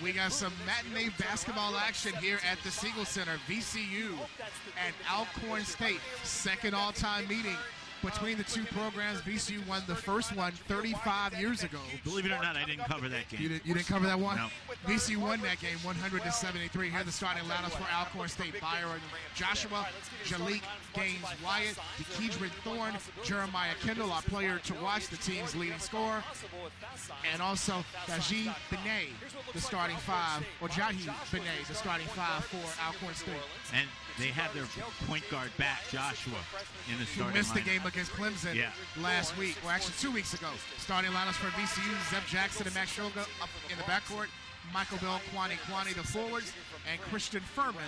We got some matinee basketball action here at the Siegel Center. VCU and Alcorn State, second all-time meeting between the two programs. VCU won the first one 35 years ago. Believe it or not, I didn't cover that game. You didn't cover that one? No. VCU won that game 100-73. Here are the starting lineups for Alcorn State. Byron Joshua, Jalik Gaines Wyatt, DeKeidron Thorne, Jeremiah Kendall, our player to watch, the team's leading scorer. And also Daji Benet, the starting five, or Jahi Benet, the starting five for Alcorn State. And they have their point guard back, Joshua, in the starting Who missed the lineup. game against Clemson last week, or actually 2 weeks ago. Starting lineups for VCU, Zeb Jackson and Max Shulga up in the backcourt. Michael Bell, Kwani the forwards, and Christian Furman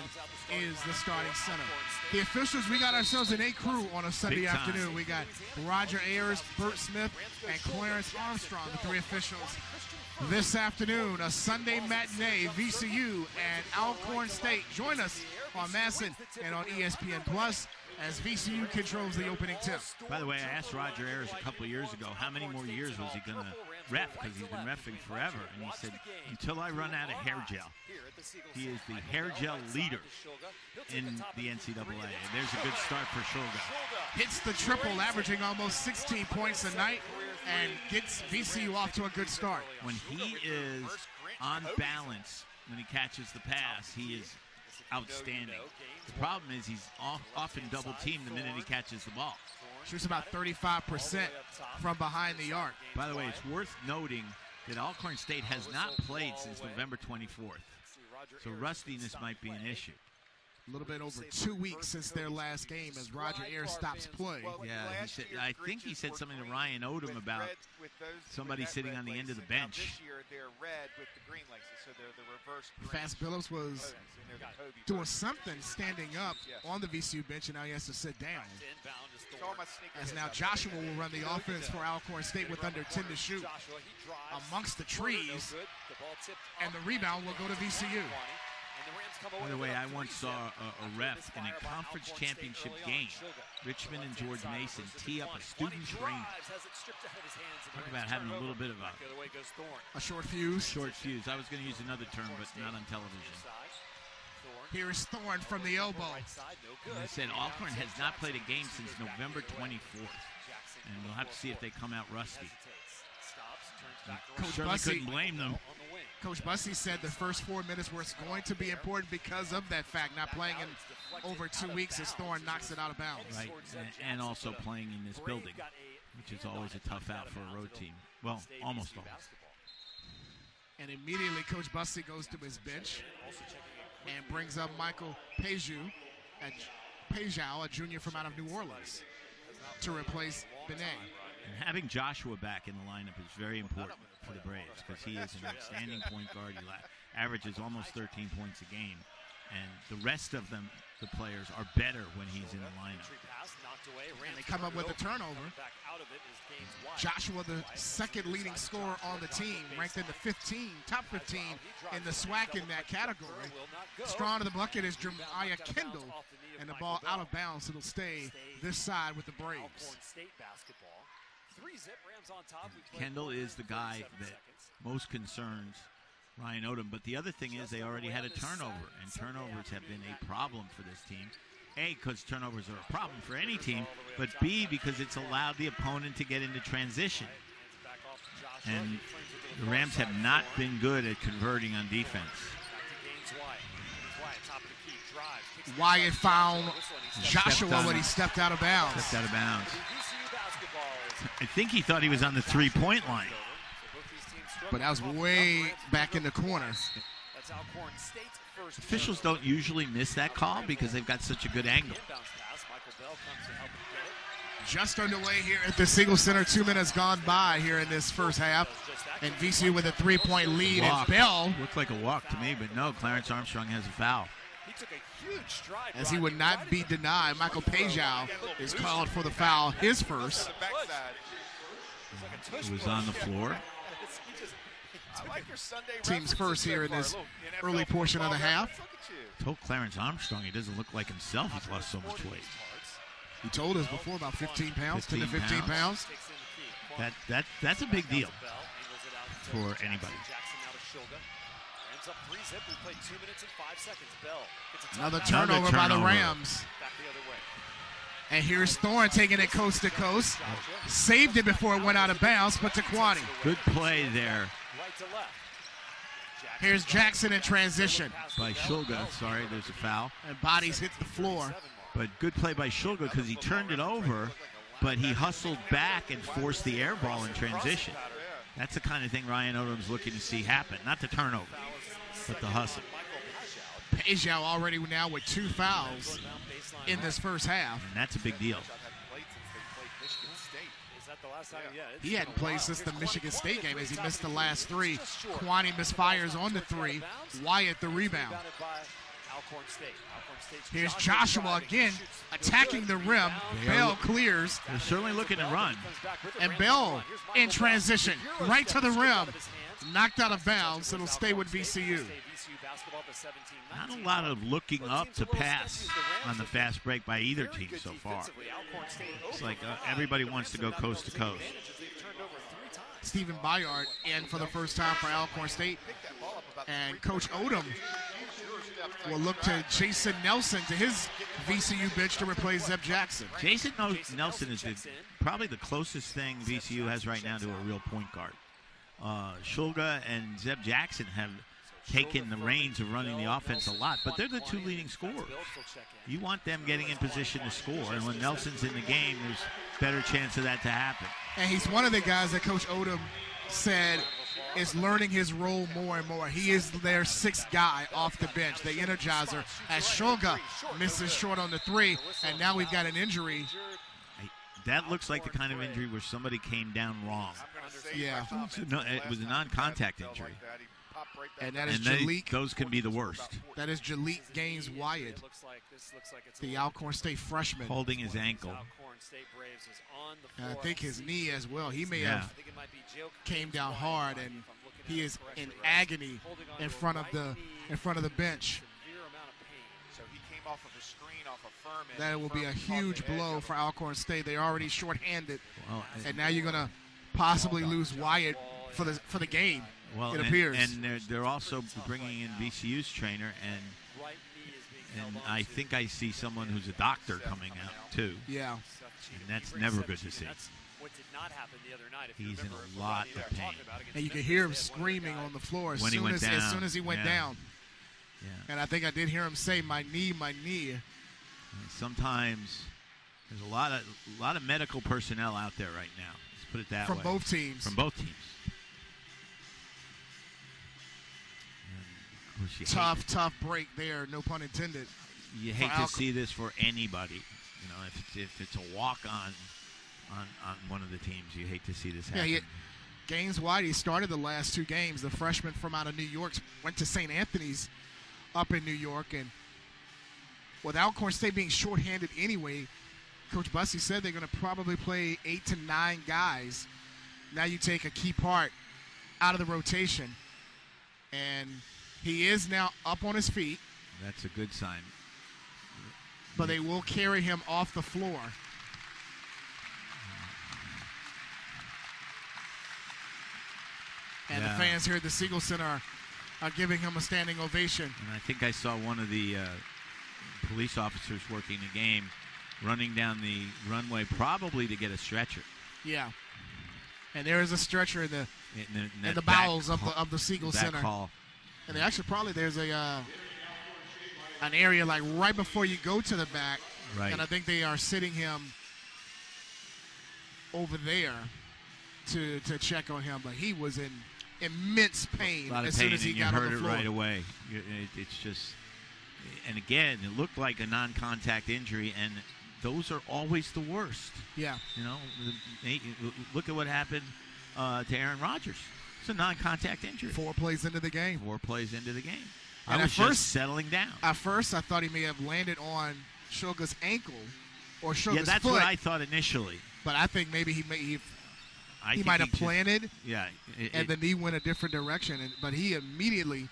is the starting center. The officials, we got ourselves an A crew on a Sunday afternoon. We got Roger Ayers, Bert Smith, and Clarence Armstrong, the three officials. This afternoon, a Sunday matinee, VCU and Alcorn State. Join us on Masson and on ESPN Plus as VCU controls the opening tip. By the way, I asked Roger Ayers a couple of years ago how many more years was he going to ref, because he's been reffing forever. And he said, until I run out of hair gel. He is the hair gel leader in the NCAA. And there's a good start for Shulga. Hits the triple, averaging almost 16 points a night, and gets VCU off to a good start. When he is on balance, when he catches the pass, he is outstanding. The problem is he's often double teamed the minute he catches the ball. Shoots about 35% from behind the arc. By the way, it's worth noting that Alcorn State has not played since November 24th. So rustiness might be an issue. A little bit over 2 weeks since their last game as Roger Ayers stops play. Yeah, he said, I think he said something to Ryan Odom about somebody sitting on the end of the bench. Fast Billups was doing something standing up on the VCU bench, and now he has to sit down. As now Joshua will run the offense for Alcorn State with under 10 to shoot amongst the trees, and the rebound will go to VCU. By the way, I once saw a ref in a conference championship game, Richmond and George Mason, tee up a student trainer. Talk about having a little bit of a short fuse. Short fuse. I was going to use another term, but not on television. Here's Thorne from the elbow. And I said Alcorn has not played a game since November 24th, and we'll have to see if they come out rusty. Coach Certainly Bussey couldn't blame them. Coach Bussey said the first 4 minutes were going to be important because of that fact, not playing in over 2 weeks as Thorne knocks it out of bounds. Right, and also playing in this building, which is always a tough out for a road team. Well, almost always. And immediately Coach Bussey goes to his bench and brings up Michael Pejau, a junior from out of New Orleans, to replace Benet. And having Joshua back in the lineup is very important for the Braves because he is an outstanding point guard. He averages almost 13 points a game. And the rest of them, the players, are better when he's in the lineup. And they come up with a turnover. Joshua, the second leading scorer on the team, ranked in the top 15 in the SWAC in that category. Strong to the bucket is Jeremiah Kendall, and the ball out of bounds. It'll stay this side with the Braves. Kendall is the guy that most concerns Ryan Odom, but the other thing is they already had a turnover, and turnovers have been a problem for this team. A, because turnovers are a problem for any team, but B, because it's allowed the opponent to get into transition. And the Rams have not been good at converting on defense. Wyatt found Joshua when he stepped out of bounds. Stepped out of bounds. I think he thought he was on the three-point line. But that was way back in the corner. Officials don't usually miss that call because they've got such a good angle. Just underway here at the Siegel Center. 2 minutes gone by here in this first half. And VCU with a 3-point lead. And Bell looked like a walk to me, but no, Clarence Armstrong has a foul. As he would not be denied, Michael Pejau is called for the foul, his first. He was on the floor. Team's first here in this early portion of the half. Told Clarence Armstrong he doesn't look like himself. He's lost so much weight. He told us before about 15 pounds, 10 to 15 pounds. That's a big deal for anybody. Another turnover by the Rams. And here's Thorne taking it coast to coast. Saved it before it went out of bounds, but to Kwani. Good play there. Here's Jackson in transition. By Shulga. Sorry, there's a foul. And bodies hit the floor. But good play by Shulga because he turned it over, but he hustled back and forced the air ball in transition. That's the kind of thing Ryan Odom's looking to see happen. Not the turnover, but the hustle. Pejao already now with 2 fouls in this first half. And that's a big deal. He hadn't played since the Michigan State game as he missed the last 3. Kwani misfires on the 3. Wyatt the rebound. Here's Joshua again attacking the rim. Bell clears. They're certainly looking to run. And Bell in transition right to the rim. Knocked out of bounds. It'll stay with VCU. Not a lot of looking up to pass on the fast break by either team so far. It's like everybody wants to go coast to coast. Stephen Bayard in for the first time for Alcorn State. And Coach Odom will look to Jason Nelson to his VCU bench to replace Zeb Jackson. Jason Nelson is probably the closest thing VCU has right now to a real point guard. Shulga and Zeb Jackson have taken the reins of running the offense a lot, but they're the 2 leading scorers. You want them getting in position to score, and when Nelson's in the game, there's better chance of that to happen. And he's one of the guys that Coach Odom said is learning his role more and more. He is their 6th guy off the bench, the energizer, as Shulga misses short on the 3, and now we've got an injury. That looks like the kind of injury where somebody came down wrong. Yeah. It was a non-contact injury. And that is Jalik. Those can be the worst. That is Jalik Gaines Wyatt, the Alcorn State freshman. Holding his ankle. And I think his knee as well. He may have came down hard, and he is in agony in front of the bench. That will be a huge blow for Alcorn State. They're already shorthanded, and now you're going to possibly lose Wyatt for the game. Well, it appears. And they're also bringing in VCU's trainer, and I think I see someone who's a doctor coming out too. Yeah. And that's never good to see. He's in a lot of pain. And you can hear him screaming on the floor as soon as he went down. Yeah. And I think I did hear him say, "My knee, my knee." And sometimes there's a lot of medical personnel out there right now. Let's put it that way. From both teams. From both teams. Tough break there, no pun intended. You hate to see this for anybody. You know, if it's a walk-on on one of the teams, you hate to see this happen. Yeah, Gaines Whitey started the last 2 games. The freshman from out of New York went to St. Anthony's up in New York, and with Alcorn State being shorthanded anyway, Coach Bussey said they're going to probably play 8 to 9 guys. Now you take a key part out of the rotation, and he is now up on his feet. That's a good sign. But they will carry him off the floor. And the fans here at the Siegel Center are giving him a standing ovation. And I think I saw one of the police officers working the game running down the runway probably to get a stretcher. Yeah. And there is a stretcher in the bowels of the Siegel Center. Hall. And actually probably there's an area like right before you go to the back. Right. And I think they are sitting him over there to check on him. But he was in immense pain as soon as he got on the floor. You heard it right away. It's just, and again, it looked like a non-contact injury, and those are always the worst. Yeah. You know, look at what happened to Aaron Rodgers. It's a non-contact injury. 4 plays into the game. 4 plays into the game. And I was just settling down. At first, I thought he may have landed on Shulga's ankle or Shulga's foot. Yeah, that's what I thought initially. But I think maybe he might have planted. And the knee went a different direction. But he immediately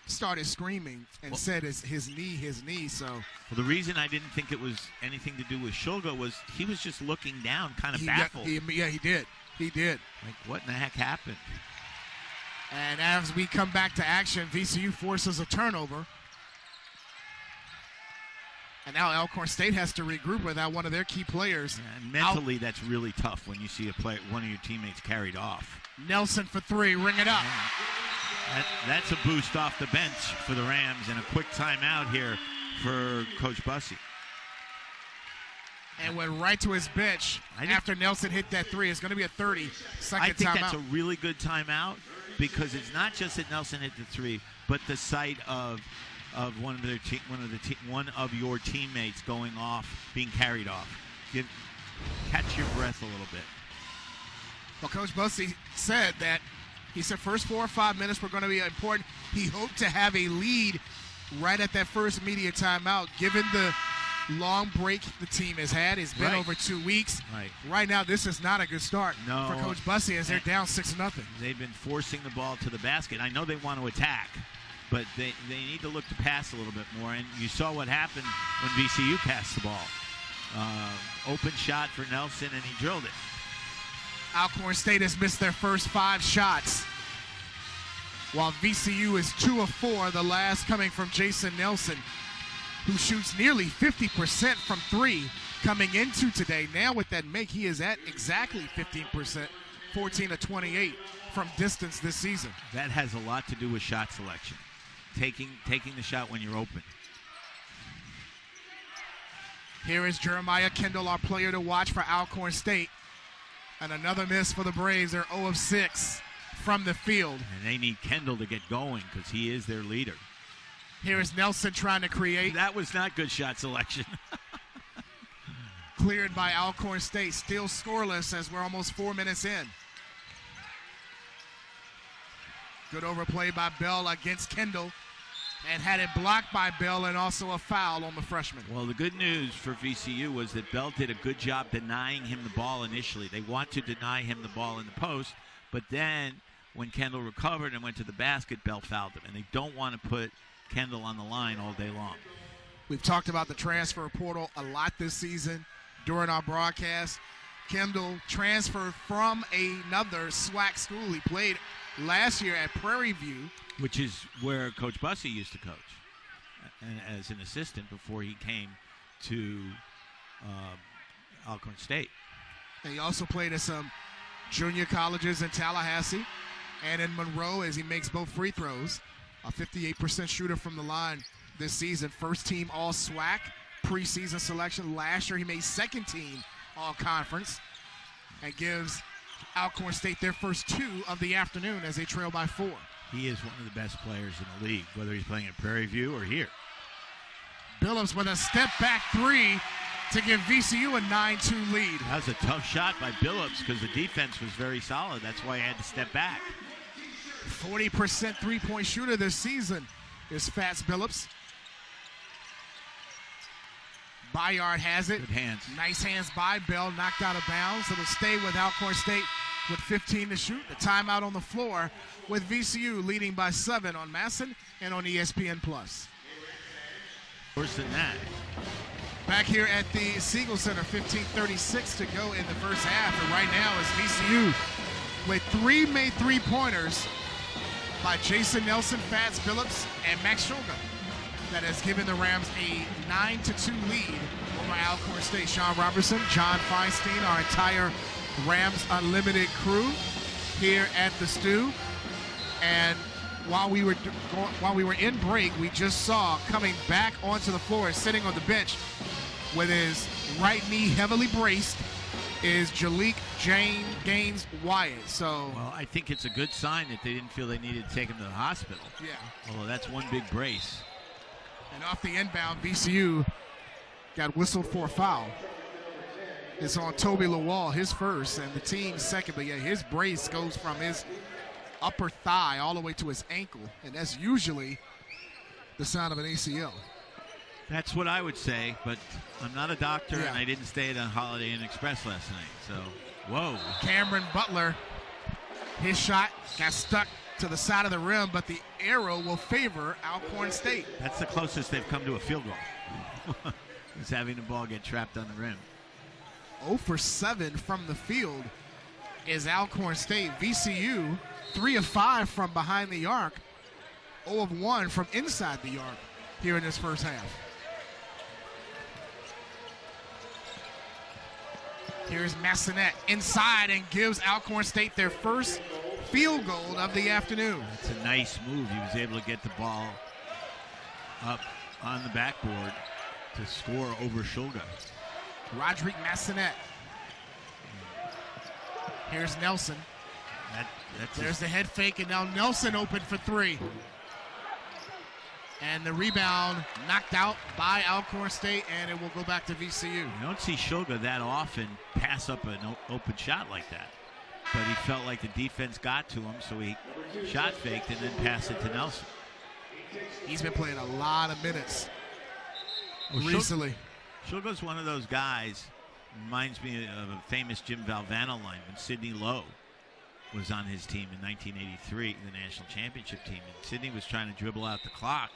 started screaming and said his knee. So. Well, the reason I didn't think it was anything to do with Shulga was he was just looking down, kind of baffled. He did. Like, what in the heck happened? And as we come back to action, VCU forces a turnover. And now Alcorn State has to regroup without one of their key players. Yeah, and mentally, that's really tough when you see one of your teammates carried off. Nelson for three, ring it up. That's a boost off the bench for the Rams, and a quick timeout here for Coach Bussey. And went right to his bench after Nelson hit that three. It's going to be a 30-second timeout. I think that's a really good timeout because it's not just that Nelson hit the three, but the sight of one of your teammates going off, being carried off. Catch your breath a little bit. Well, Coach Bussey said that first 4 or 5 minutes were going to be important. He hoped to have a lead right at that first media timeout, given the long break the team has had. It's been over 2 weeks. Right now, this is not a good start for Coach Bussey as they're down 6-0. They've been forcing the ball to the basket. I know they want to attack, but they need to look to pass a little bit more. And you saw what happened when VCU passed the ball. Open shot for Nelson, and he drilled it. Alcorn State has missed their first 5 shots, while VCU is 2 of 4, the last coming from Jason Nelson, who shoots nearly 50% from 3 coming into today. Now with that make, he is at exactly 15%, 14 of 28 from distance this season. That has a lot to do with shot selection, taking the shot when you're open. Here is Jeremiah Kendall, our player to watch for Alcorn State. And another miss for the Braves. They're 0 of 6 from the field. And they need Kendall to get going because he is their leader. Here is Nelson trying to create. That was not good shot selection. Cleared by Alcorn State. Still scoreless as we're almost 4 minutes in. Good overplay by Bell against Kendall. And had it blocked by Bell, and also a foul on the freshman. Well, the good news for VCU was that Bell did a good job denying him the ball initially. They want to deny him the ball in the post, but then when Kendall recovered and went to the basket, Bell fouled him. And they don't want to put Kendall on the line all day long. We've talked about the transfer portal a lot this season during our broadcast. Kendall transferred from another SWAC school. He played last year at Prairie View, which is where Coach Bussey used to coach as an assistant before he came to Alcorn State. And he also played at some junior colleges in Tallahassee and in Monroe as he makes both free throws. A 58% shooter from the line this season. First team All-SWAC preseason selection. Last year he made second team All-Conference and gives Alcorn State their first 2 of the afternoon as they trail by 4. He is one of the best players in the league, whether he's playing at Prairie View or here. Billups with a step-back 3 to give VCU a 9-2 lead. That was a tough shot by Billups because the defense was very solid. That's why he had to step back. 40% three-point shooter this season is Fats Billups. Bayard has it. Good hands. Nice hands by Bell, knocked out of bounds. It'll stay with Alcorn State with 15 to shoot. The timeout on the floor with VCU leading by 7 on Masson and on ESPN+. Worse than that. Back here at the Siegel Center, 15:36 to go in the first half. And right now is VCU with 3 made three-pointers by Jason Nelson, Fats Billups, and Max Shulga. That has given the Rams a 9-2 lead over Alcorn State. Sean Robertson, John Feinstein, our entire Rams Unlimited crew here at the Stew. And while we were in break, we just saw coming back onto the floor, sitting on the bench with his right knee heavily braced, is Jalik Gaines Wyatt. So, well, I think it's a good sign that they didn't feel they needed to take him to the hospital. Yeah. Although that's one big brace. And off the inbound, VCU got whistled for a foul. It's on Toby Lawal, his first, and the team's second. But yeah, his brace goes from his upper thigh all the way to his ankle, and that's usually the sign of an ACL. That's what I would say, but I'm not a doctor, and I didn't stay at a Holiday Inn Express last night. So, whoa. Cameron Butler, his shot got stuck to the side of the rim, but the arrow will favor Alcorn State. That's the closest they've come to a field goal. Is having the ball get trapped on the rim. 0 for 7 from the field is Alcorn State. VCU 3 of 5 from behind the arc, 0 of 1 from inside the arc here in this first half. Here's Massonet inside and gives Alcorn State their first field goal of the afternoon. It's a nice move. He was able to get the ball up on the backboard to score over Shulga. Roderick Massonet. Here's Nelson. There's the head fake, and now Nelson open for 3. And the rebound knocked out by Alcorn State, and it will go back to VCU. You don't see Shulga that often pass up an open shot like that. But he felt like the defense got to him, so he shot faked and then passed it to Nelson. He's been playing a lot of minutes recently. Shulga's one of those guys, reminds me of a famous Jim Valvano lineman, Sidney Lowe. Was on his team in 1983, the national championship team. And Sidney was trying to dribble out the clock.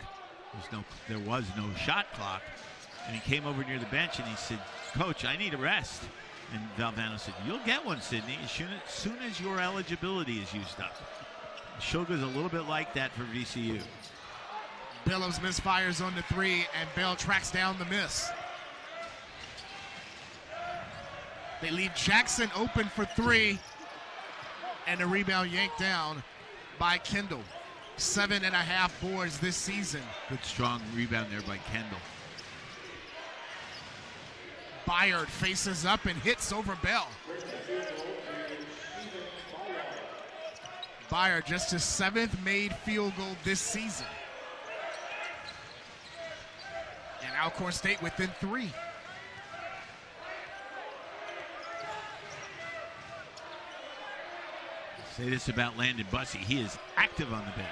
There was no shot clock. And he came over near the bench and he said, "Coach, I need a rest." And Valvano said, "You'll get one, Sidney, as soon as your eligibility is used up." Shulga's a little bit like that for VCU. Billups misfires on the 3, and Bell tracks down the miss. They leave Jackson open for 3. And a rebound yanked down by Kendall. 7.5 boards this season. Good strong rebound there by Kendall. Byard faces up and hits over Bell. Byard just his 7th made field goal this season. And Alcorn State within 3. Say this about Landon Bussey. He is active on the bench.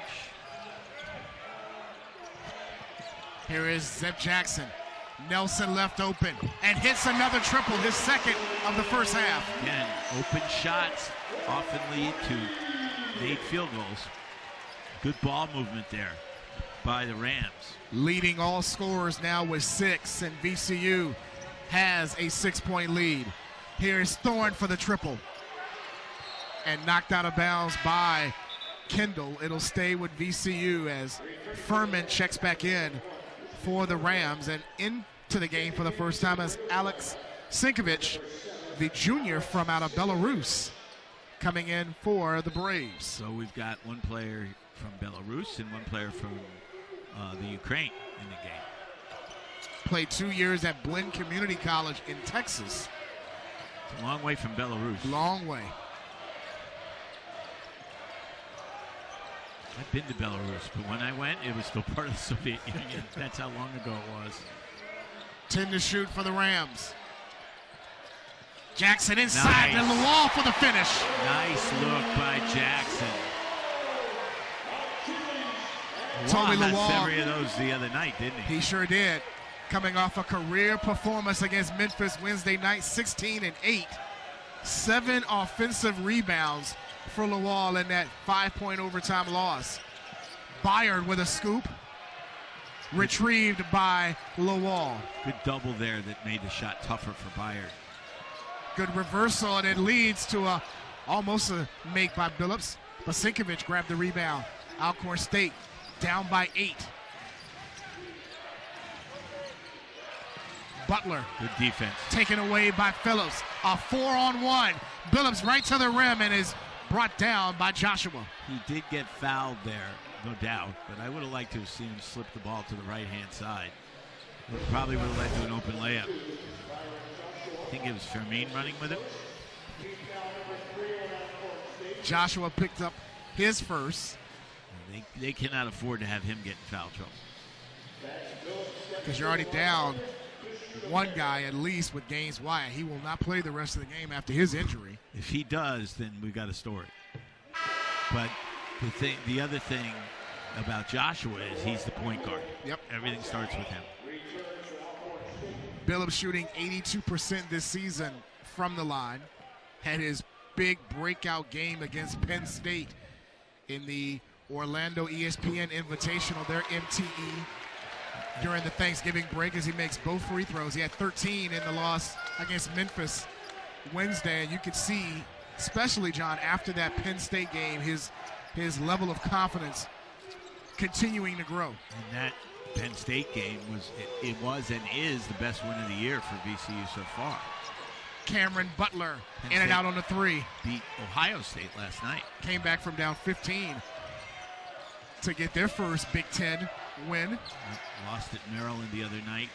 Here is Zeb Jackson. Nelson left open and hits another triple, his 2nd of the first half. Again, open shots often lead to made field goals. Good ball movement there by the Rams. Leading all scorers now with 6, and VCU has a 6-point lead. Here is Thorne for the triple. And knocked out of bounds by Kendall. It'll stay with VCU as Furman checks back in for the Rams, and into the game for the first time as Alex Sinkovich, the junior from out of Belarus, coming in for the Braves. So we've got one player from Belarus and one player from the Ukraine in the game. Played 2 years at Blinn Community College in Texas. It's a long way from Belarus. Long way. I've been to Belarus, but when I went, it was still part of the Soviet Union. That's how long ago it was. 10 to shoot for the Rams. Jackson inside and the wall for the finish. Nice look by Jackson. Toby Had Lawal. several of those the other night, didn't he? He sure did. Coming off a career performance against Memphis Wednesday night, 16 and 8. 7 offensive rebounds for Lawal in that 5-point overtime loss. Byard with a scoop. Retrieved by Lawal. Good double there that made the shot tougher for Byard. Good reversal, and it leads to almost a make by Billups. But Sinkovich grabbed the rebound. Alcorn State down by 8. Butler. Good defense. Taken away by Phillips. A 4-on-1. Billups right to the rim and is brought down by Joshua. He did get fouled there, no doubt, but I would have liked to have seen him slip the ball to the right-hand side. It probably would have led to an open layup. I think it was Fermin running with it. Joshua picked up his first. They cannot afford to have him get in foul trouble. Because you're already down one guy at least with Gaines Wyatt. He will not play the rest of the game after his injury. If he does, then we've got a story. But the other thing about Joshua is he's the point guard. Yep. Everything starts with him. Billups shooting 82% this season from the line. Had his big breakout game against Penn State in the Orlando ESPN Invitational, their MTE, during the Thanksgiving break as he makes both free throws. He had 13 in the loss against Memphis Wednesday, and you could see especially, John, after that Penn State game, his level of confidence continuing to grow. And that Penn State game it was and is the best win of the year for VCU so far. Cameron Butler Penn in and State out on the three. Beat Ohio State last night. Came back from down 15 to get their first Big Ten win. Lost at Maryland the other night.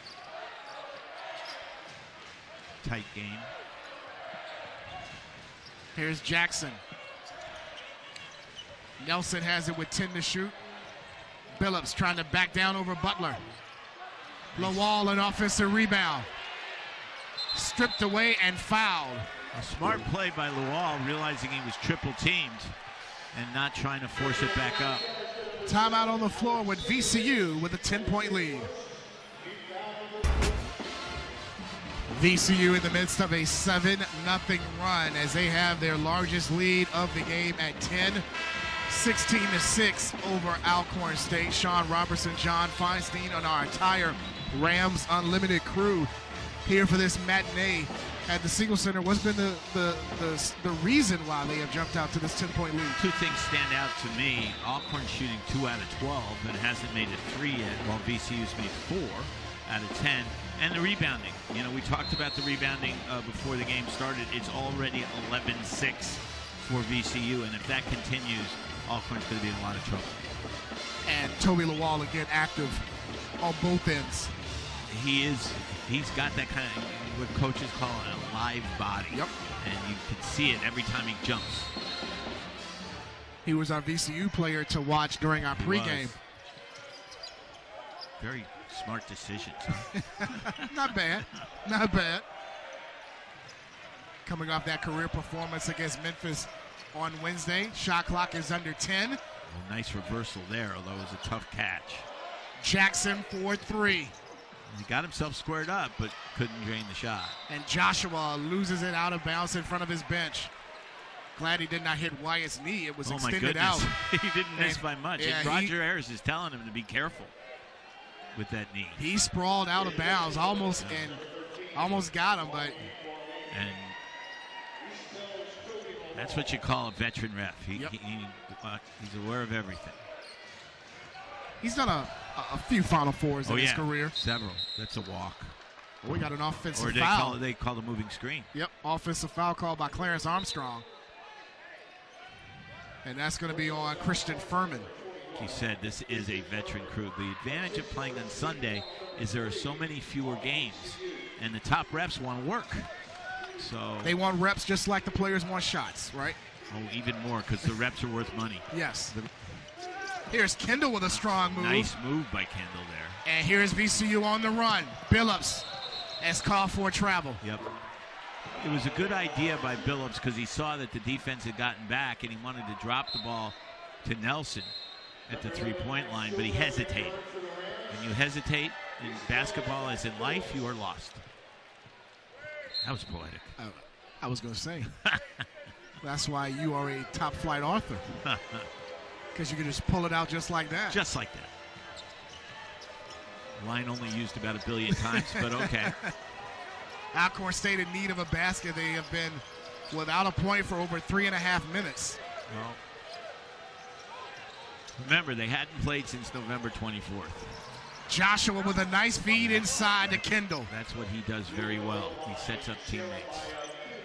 Tight game. Here's Jackson. Nelson has it with 10 to shoot. Billups trying to back down over Butler. Lawal, an offensive rebound. Stripped away and fouled. A smart play by Lawal, realizing he was triple teamed and not trying to force it back up. Timeout on the floor with VCU with a 10-point lead. VCU in the midst of a 7-0 run as they have their largest lead of the game at 10. 16-6 over Alcorn State. Sean Robertson, John Feinstein, and our entire Rams Unlimited crew here for this matinee at the Siegel Center. What's been the reason why they have jumped out to this 10-point lead? Two things stand out to me. Alcorn shooting 2 out of 12 and hasn't made it 3 yet, while VCU's made 4 out of 10. And the rebounding. You know, we talked about the rebounding before the game started. It's already 11-6 for VCU, and if that continues, Alcorn's going to be in a lot of trouble. And Toby Lawal again active on both ends. He's got that kind of what coaches call a live body. Yep. And you can see it every time he jumps. He was our VCU player to watch during our pregame. Very smart decisions. Huh? Not bad. Not bad. Coming off that career performance against Memphis on Wednesday. Shot clock is under 10. Well, nice reversal there, although it was a tough catch. Jackson for 3. He got himself squared up, but couldn't drain the shot. And Joshua loses it out of bounds in front of his bench. Glad he did not hit Wyatt's knee. It was extended out. He didn't miss by much. Yeah, and Roger Ayers is telling him to be careful with that knee. He sprawled out of bounds, almost got him, but. And that's what you call a veteran ref. He's aware of everything. He's done a few Final Fours in his career. Several. That's a walk. We got an offensive foul. foul. They call the moving screen. Yep, offensive foul called by Clarence Armstrong. And that's going to be on Christian Furman. He said this is a veteran crew. The advantage of playing on Sunday is there are so many fewer games, and the top refs want to work. So they want reps just like the players want shots, right? Oh, even more, because the reps are worth money. Yes. Here's Kendall with a strong move. Nice move by Kendall there. And here's VCU on the run. Billups has called for travel. Yep. It was a good idea by Billups because he saw that the defense had gotten back and he wanted to drop the ball to Nelson at the three-point line, but he hesitated. When you hesitate in basketball as in life, you are lost. That was poetic. I was going to say. That's why you are a top-flight author. Because you can just pull it out just like that. Just like that. Line only used about 1 billion times, but okay. Alcorn State in need of a basket. They have been without a point for over 3.5 minutes. Well, remember, they hadn't played since November 24th. Joshua with a nice feed inside to Kendall. That's what he does very well. He sets up teammates.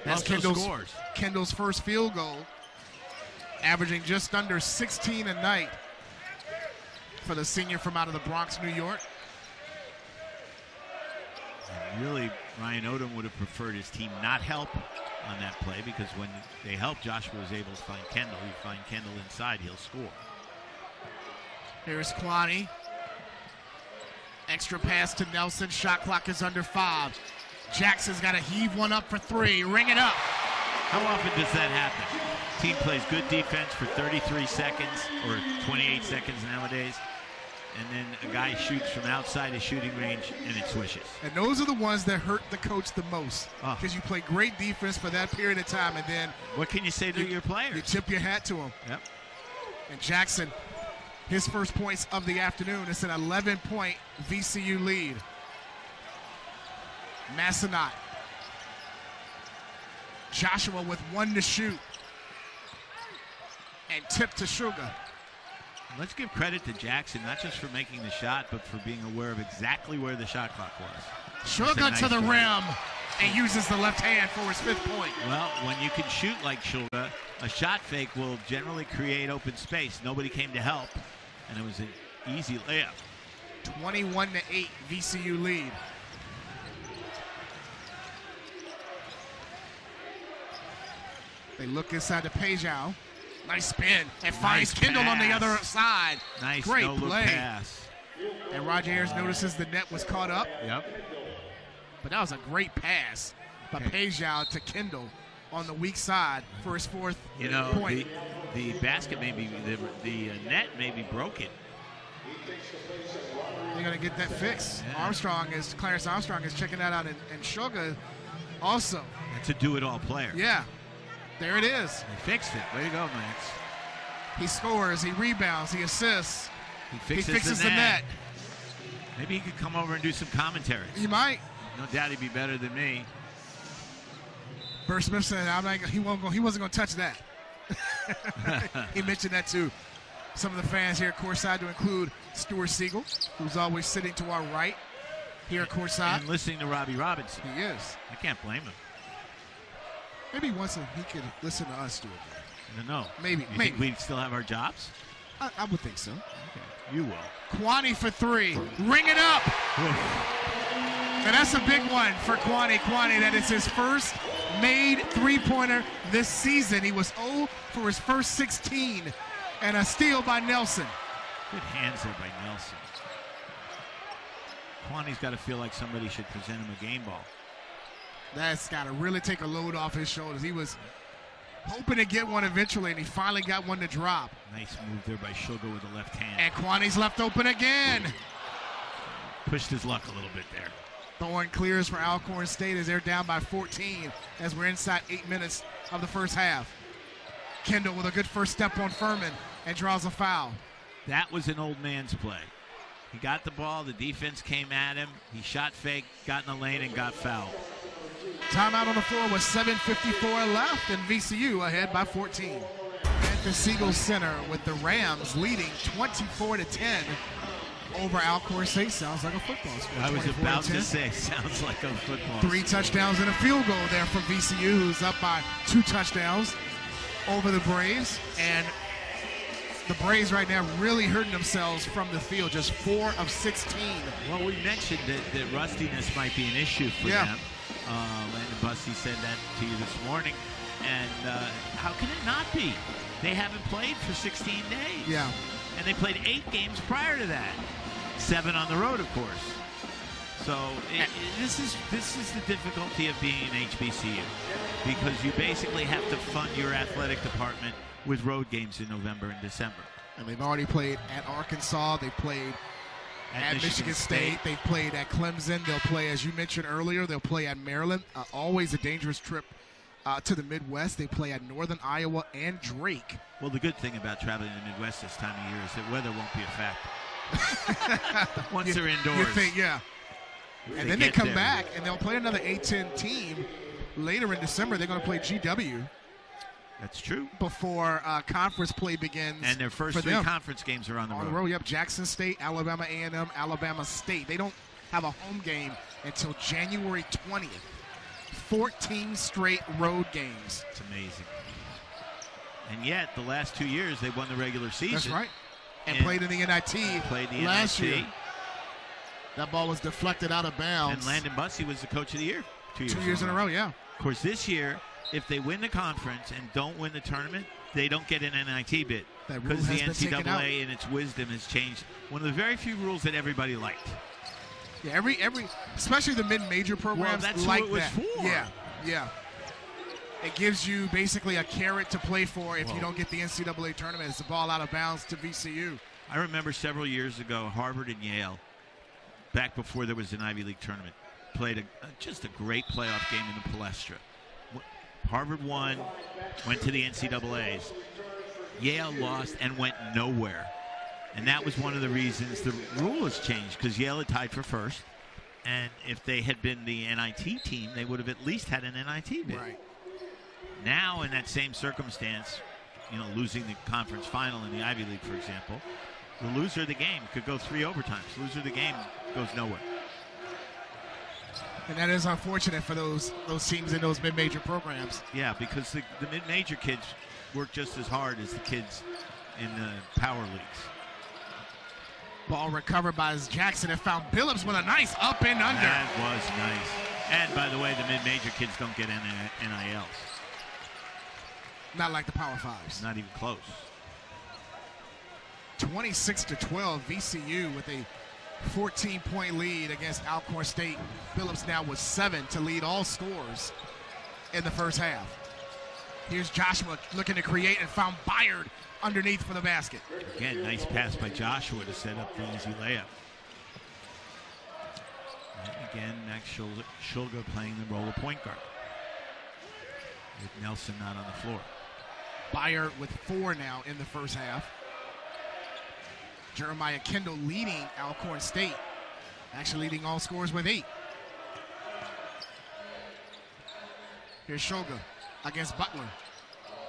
That's Kendall's first field goal, averaging just under 16 a night for the senior from out of the Bronx, New York. And really, Ryan Odom would have preferred his team not help on that play because when they helped, Joshua was able to find Kendall. You find Kendall inside, he'll score. Here's Kwani. Extra pass to Nelson. Shot clock is under 5. Jackson's got to heave one up for 3. Ring it up. How often does that happen? Team plays good defense for 33 seconds or 28 seconds nowadays, and then a guy shoots from outside his shooting range and it swishes. And those are the ones that hurt the coach the most because you play great defense for that period of time, and then what can you say to your players? You tip your hat to them. Yep. And Jackson, his first points of the afternoon. It's an 11-point VCU lead. Massenat Joshua with 1 to shoot. And tip to Sugar. Let's give credit to Jackson, not just for making the shot, but for being aware of exactly where the shot clock was. Sugar nice to the play. rim and uses the left hand for his 5th point. Well, when you can shoot like Sugar, a shot fake will generally create open space. Nobody came to help, and it was an easy layup. 21-8 VCU lead. They look inside to Pejao. Nice spin and finds Kendall on the other side. Nice Great no-look play. pass. And Roger Ayers notices the net was caught up. Yep. But that was a great pass by Pejao to Kendall on the weak side for his 4th point. The basket may be, the net may be broken. They're going to get that fixed. Yeah. Clarence Armstrong is checking that out, and Sugar also. That's a do-it-all player. Yeah. There it is. He fixed it. Way to go, Max. He scores, he rebounds, he assists. He fixes the net. Maybe he could come over and do some commentary. He might. No doubt he'd be better than me. Bert Smith said he wasn't going to touch that. He mentioned that to some of the fans here at courtside, to include Stuart Siegel, who's always sitting to our right here at courtside. And listening to Robbie Robinson. He is. I can't blame him. Maybe once he could listen to us, Stuart. I don't know. Maybe. You think we'd still have our jobs? I would think so. Okay. You will. Kwani for 3. Ring it up. And that's a big one for Kwani. That is his first made 3-pointer this season. He was 0 for his first 16. And a steal by Nelson. Good hands there by Nelson. Kwani's got to feel like somebody should present him a game ball. That's got to really take a load off his shoulders. He was hoping to get one eventually, and he finally got one to drop. Nice move there by Sugar with the left hand. And Kwani's left open again. Pushed his luck a little bit there. Thorne clears for Alcorn State as they're down by 14 as we're inside 8 minutes of the first half. Kendall with a good first step on Furman and draws a foul. That was an old man's play. He got the ball, the defense came at him, he shot fake, got in the lane, and got fouled. Timeout on the floor with 7:54 left, and VCU ahead by 14. At the Siegel Center with the Rams leading 24-10 over Alcorn St. Sounds like a football score. I was about to say, sounds like a football 3 score. touchdowns and a field goal there for VCU, who's up by 2 touchdowns over the Braves. And the Braves right now really hurting themselves from the field, just 4 of 16. Well, we mentioned that rustiness might be an issue for them. Landon Busty said that to you this morning. And how can it not be? They haven't played for 16 days. Yeah. And they played 8 games prior to that. 7 on the road, of course. So this is the difficulty of being an HBCU, because you basically have to fund your athletic department with road games in November and December. And they've already played at Arkansas. They played at Michigan State. They've played at Clemson. They'll play, as you mentioned earlier, they'll play at Maryland. Always a dangerous trip to the Midwest. They play at Northern Iowa and Drake. Well, the good thing about traveling to the Midwest this time of year is that weather won't be a factor. Once they're indoors. You think, yeah. And then they come back, and they'll play another A-10 team later in December. They're going to play GW. That's true. Before conference play begins. And their first 3 conference games are on the road. Yep. Jackson State, Alabama A&M, Alabama State. They don't have a home game until January 20th. 14 straight road games. It's amazing. And yet, the last 2 years, they won the regular season. That's right. And played in the NIT last year. That ball was deflected out of bounds. And Landon Busty was the coach of the year 2 years, 2 years in a row, yeah. Of course, this year, if they win the conference and don't win the tournament, they don't get an NIT bid. Because the NCAA in its wisdom has changed one of the very few rules that everybody liked. Yeah, every especially the mid-major programs that's like what it was that. For. Yeah. It gives you basically a carrot to play for if you don't get the NCAA tournament. It's the ball out of bounds to VCU. I remember several years ago, Harvard and Yale, back before there was an Ivy League tournament, played just a great playoff game in the Palestra. Harvard won, went to the NCAAs. Yale lost and went nowhere. And that was one of the reasons the rule was changed, because Yale had tied for first. And if they had been the NIT team, they would have at least had an NIT bid. Right. Now, in that same circumstance, losing the conference final in the Ivy League, for example, the loser of the game could go 3 overtimes. Loser of the game goes nowhere. And that is unfortunate for those teams in those mid-major programs. Yeah, because the mid-major kids work just as hard as the kids in the power leagues. Ball recovered by Jackson and found Billups with a nice up and under. That was nice. And by the way, the mid-major kids don't get NILs. Not like the Power Fives. Not even close. 26-12, VCU with a 14-point lead against Alcorn State. Billups now with 7 to lead all scores in the first half. Here's Joshua looking to create and found Byard underneath for the basket. Again, nice pass by Joshua to set up the easy layup. And again, Max Shulga playing the role of point guard, with Nelson not on the floor. Byard with 4 now in the first half. Jeremiah Kendall leading Alcorn State, actually leading all scores with 8. Here's Shulga against Butler.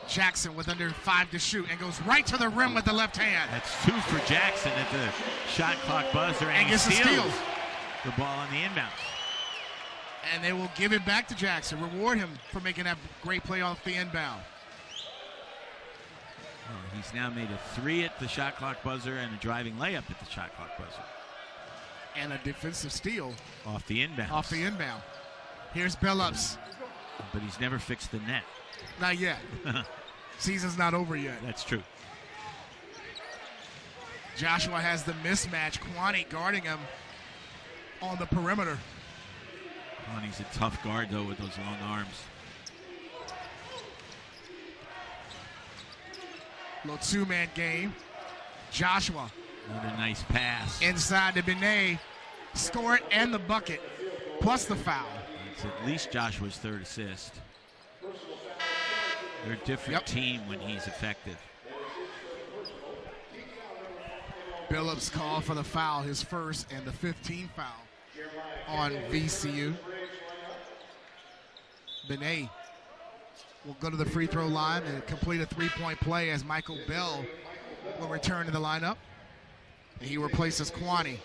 Jackson with under 5 to shoot and goes right to the rim with the left hand. That's 2 for Jackson at the shot clock buzzer, and he steals the ball on the inbounds. And they will give it back to Jackson, reward him for making that great play off the inbound. He's now made a 3 at the shot clock buzzer and a driving layup at the shot clock buzzer. And a defensive steal. Off the inbound. Here's Billups. But he's never fixed the net. Not yet. Season's not over yet. That's true. Joshua has the mismatch. Kwani guarding him on the perimeter. Kwani's a tough guard, though, with those long arms. Little 2-man game. Joshua. Another nice pass. Inside to Benet. Score it and the bucket, plus the foul. It's at least Joshua's 3rd assist. They're a different team when he's effective. Billups called for the foul, his first and the 15th foul on VCU. Benet will go to the free throw line and complete a 3-point play as Michael Bell will return to the lineup. And he replaces Kwani.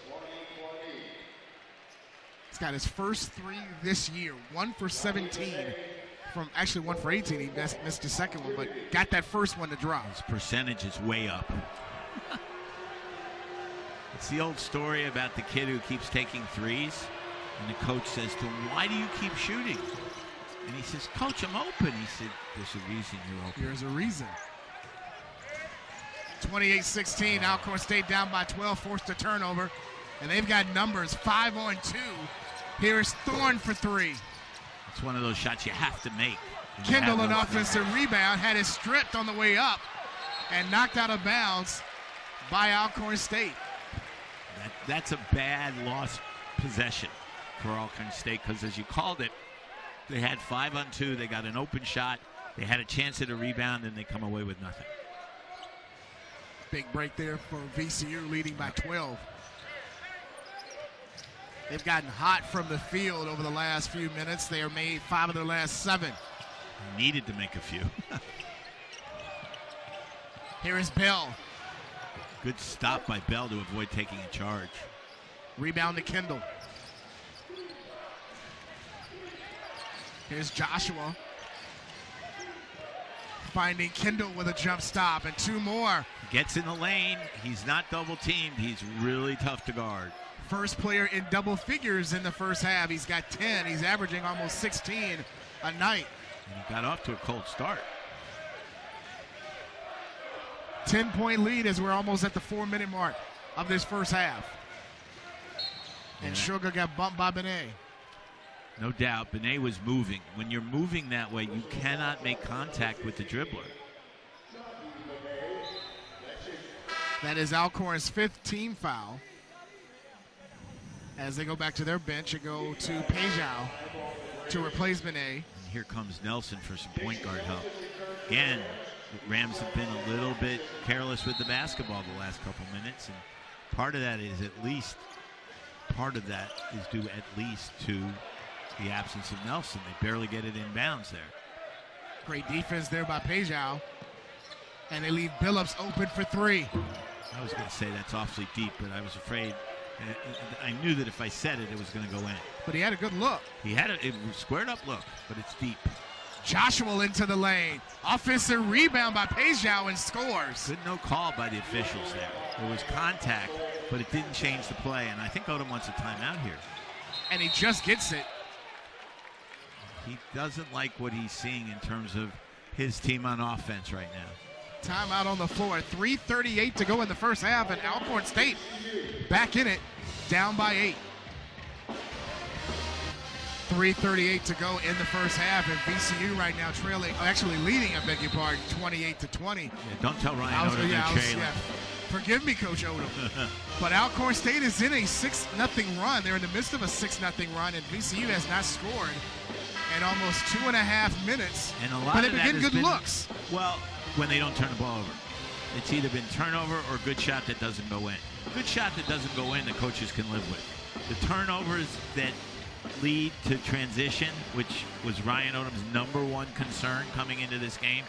He's got his first 3 this year, 1 for 17. Actually 1 for 18. He missed the second one, but got that first one to drop. His percentage is way up. It's the old story about the kid who keeps taking threes, and the coach says to him, "Why do you keep shooting?" And he says, "Coach, I'm open." He said, "There's a reason you're open." There's a reason. 28-16, Alcorn State down by 12, forced a turnover, and they've got numbers 5 on 2. Here's Thorne for 3. It's one of those shots you have to make. Kendall, an offensive rebound, had it stripped on the way up and knocked out of bounds by Alcorn State. That's a bad lost possession for Alcorn State, because as you called it, they had 5 on 2. They got an open shot. They had a chance at a rebound, and they come away with nothing. Big break there for VCU, leading by 12. They've gotten hot from the field over the last few minutes. They have made 5 of their last 7. Needed to make a few. Here is Bell. Good stop by Bell to avoid taking a charge. Rebound to Kendall. Here's Joshua. Finding Kendall with a jump stop, and 2 more. Gets in the lane. He's not double teamed. He's really tough to guard. First player in double figures in the first half. He's got 10. He's averaging almost 16 a night. And he got off to a cold start. 10-point lead as we're almost at the 4-minute mark of this first half. And Sugar got bumped by Benet. No doubt. Benet was moving. When you're moving that way, you cannot make contact with the dribbler. That is Alcorn's 5th team foul. As they go back to their bench and go to Pejao to replace Benet. And here comes Nelson for some point guard help. Again, the Rams have been a little bit careless with the basketball the last couple minutes, and part of that is due at least to the absence of Nelson. They barely get it in bounds there. Great defense there by Pejao. And they leave Billups open for three. I was going to say that's awfully deep, but I was afraid. I knew that if I said it, it was going to go in. But he had a good look. He had it squared up look, but it's deep. Joshua into the lane. Offensive rebound by Pejao and scores. Good no call by the officials there. There was contact, but it didn't change the play, and I think Odom wants a timeout here. And he just gets it. He doesn't like what he's seeing in terms of his team on offense right now. Timeout on the floor. 3:38 to go in the first half, and Alcorn State back in it, down by 8. 3:38 to go in the first half, and VCU right now trailing, actually leading, I beg your pardon, 28-20. Yeah, don't tell Ryan Odom they're trailing. Forgive me, Coach Odom. But Alcorn State is in a 6-0 run. They're in the midst of a 6-0 run, and VCU has not scored in almost 2.5 minutes. And a lot but of they've been good looks. Well, when they don't turn the ball over. It's either been turnover or a good shot that doesn't go in. A good shot that doesn't go in, the coaches can live with. The turnovers that lead to transition, which was Ryan Odom's #1 concern coming into this game,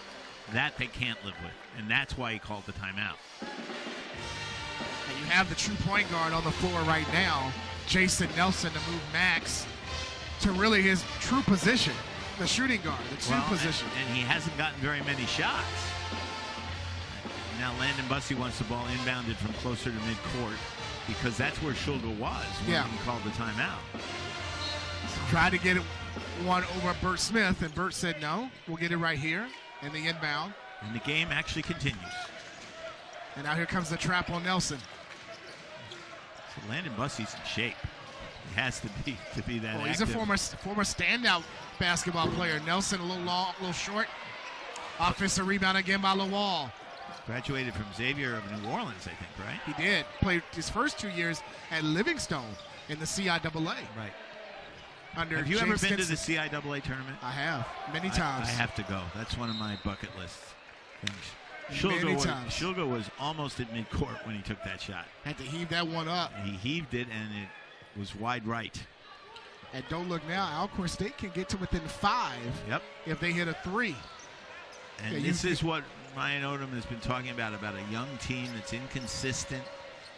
that they can't live with. And that's why he called the timeout. And you have the true point guard on the floor right now, Jason Nelson, to move Max to really his true position, the shooting guard, the two position. And he hasn't gotten very many shots. Now Landon Bussey wants the ball inbounded from closer to midcourt because that's where Schulga was when he called the timeout. Tried to get it one over Bert Smith, and Bert said no, we'll get it right here in the inbound. And the game actually continues. And now here comes the trap on Nelson. So Landon Bussey's in shape. He has to be that active. He's a former standout basketball player. Nelson a little long, a little short. Offensive rebound again by Lawal. Graduated from Xavier of New Orleans, I think, right? He did. Played his first 2 years at Livingstone in the CIAA. Right. Under have you James ever been Stinson. to the CIAA tournament? I have, many times. I have to go. That's one of my bucket list things. Schulga was almost at midcourt when he took that shot. Had to heave that one up. He heaved it, and it was wide right. And don't look now, Alcorn State can get to within 5 if they hit a 3. And this is what Ryan Odom has been talking about a young team that's inconsistent.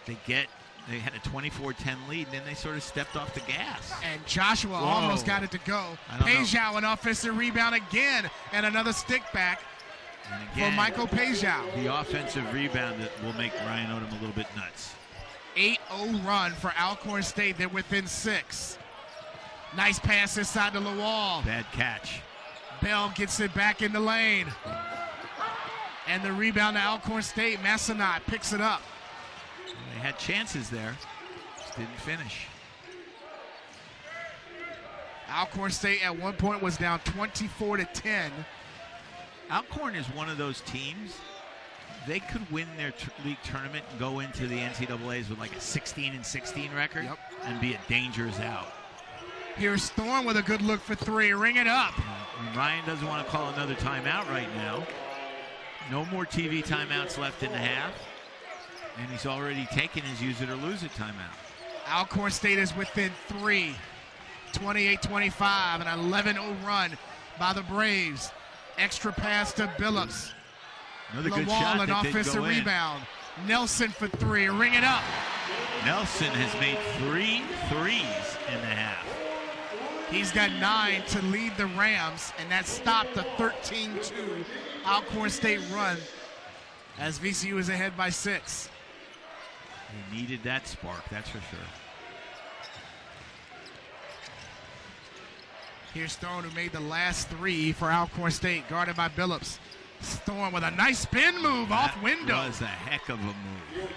They had a 24-10 lead, and then they sort of stepped off the gas. And Joshua almost got it to go. Pejao, an offensive rebound again, and another stick back for Michael Pejao. The offensive rebound that will make Ryan Odom a little bit nuts. 8-0 run for Alcorn State. They're within 6. Nice pass inside to Lawal. Bad catch. Bell gets it back in the lane. And the rebound to Alcorn State. Massenat picks it up. They had chances there. Just didn't finish. Alcorn State at one point was down 24-10. Alcorn is one of those teams. They could win their league tournament and go into the NCAAs with like a 16-16 record and be a dangerous out. Here's Thorne with a good look for 3. Ring it up. Ryan doesn't want to call another timeout right now. No more TV timeouts left in the half. And he's already taken his use it or lose it timeout. Alcorn State is within 3. 28-25, an 11-0 run by the Braves. Extra pass to Billups. Another good shot an offensive rebound. Nelson for 3. Ring it up. Nelson has made 3 threes in the half. He's got 9 to lead the Rams, and that stopped the 13-2 Alcorn State run as VCU is ahead by 6. He needed that spark, that's for sure. Here's Thorne, who made the last 3 for Alcorn State, guarded by Billups. Thorne with a nice spin move off window. That was a heck of a move.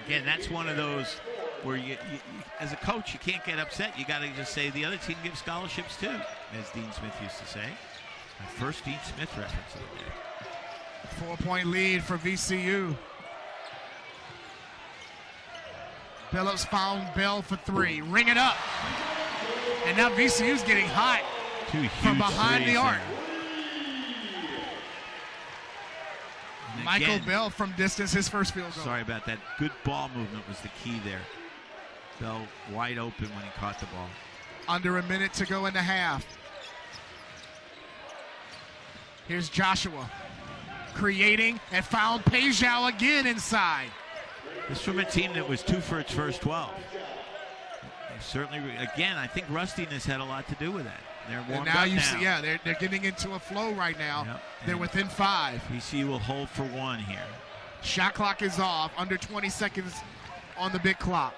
Again, that's one of those where you as a coach, you can't get upset. You got to just say the other team gives scholarships too, as Dean Smith used to say. My first Dean Smith reference of the day. 4-point lead for VCU. Billups found Bell for 3. Ring it up. And now VCU's getting hot from behind the arc. Michael Bell from distance, his first field goal. Sorry about that. Good ball movement was the key there. Bell wide open when he caught the ball. Under a minute to go in the half. Here's Joshua creating and found Pejao again inside. This from a team that was 2 for its first 12. Certainly, again, I think rustiness had a lot to do with that. They're warmed now up you now. see, they're getting into a flow right now. Yep. They're within 5. VCU will hold for 1 here. Shot clock is off, under 20 seconds on the big clock.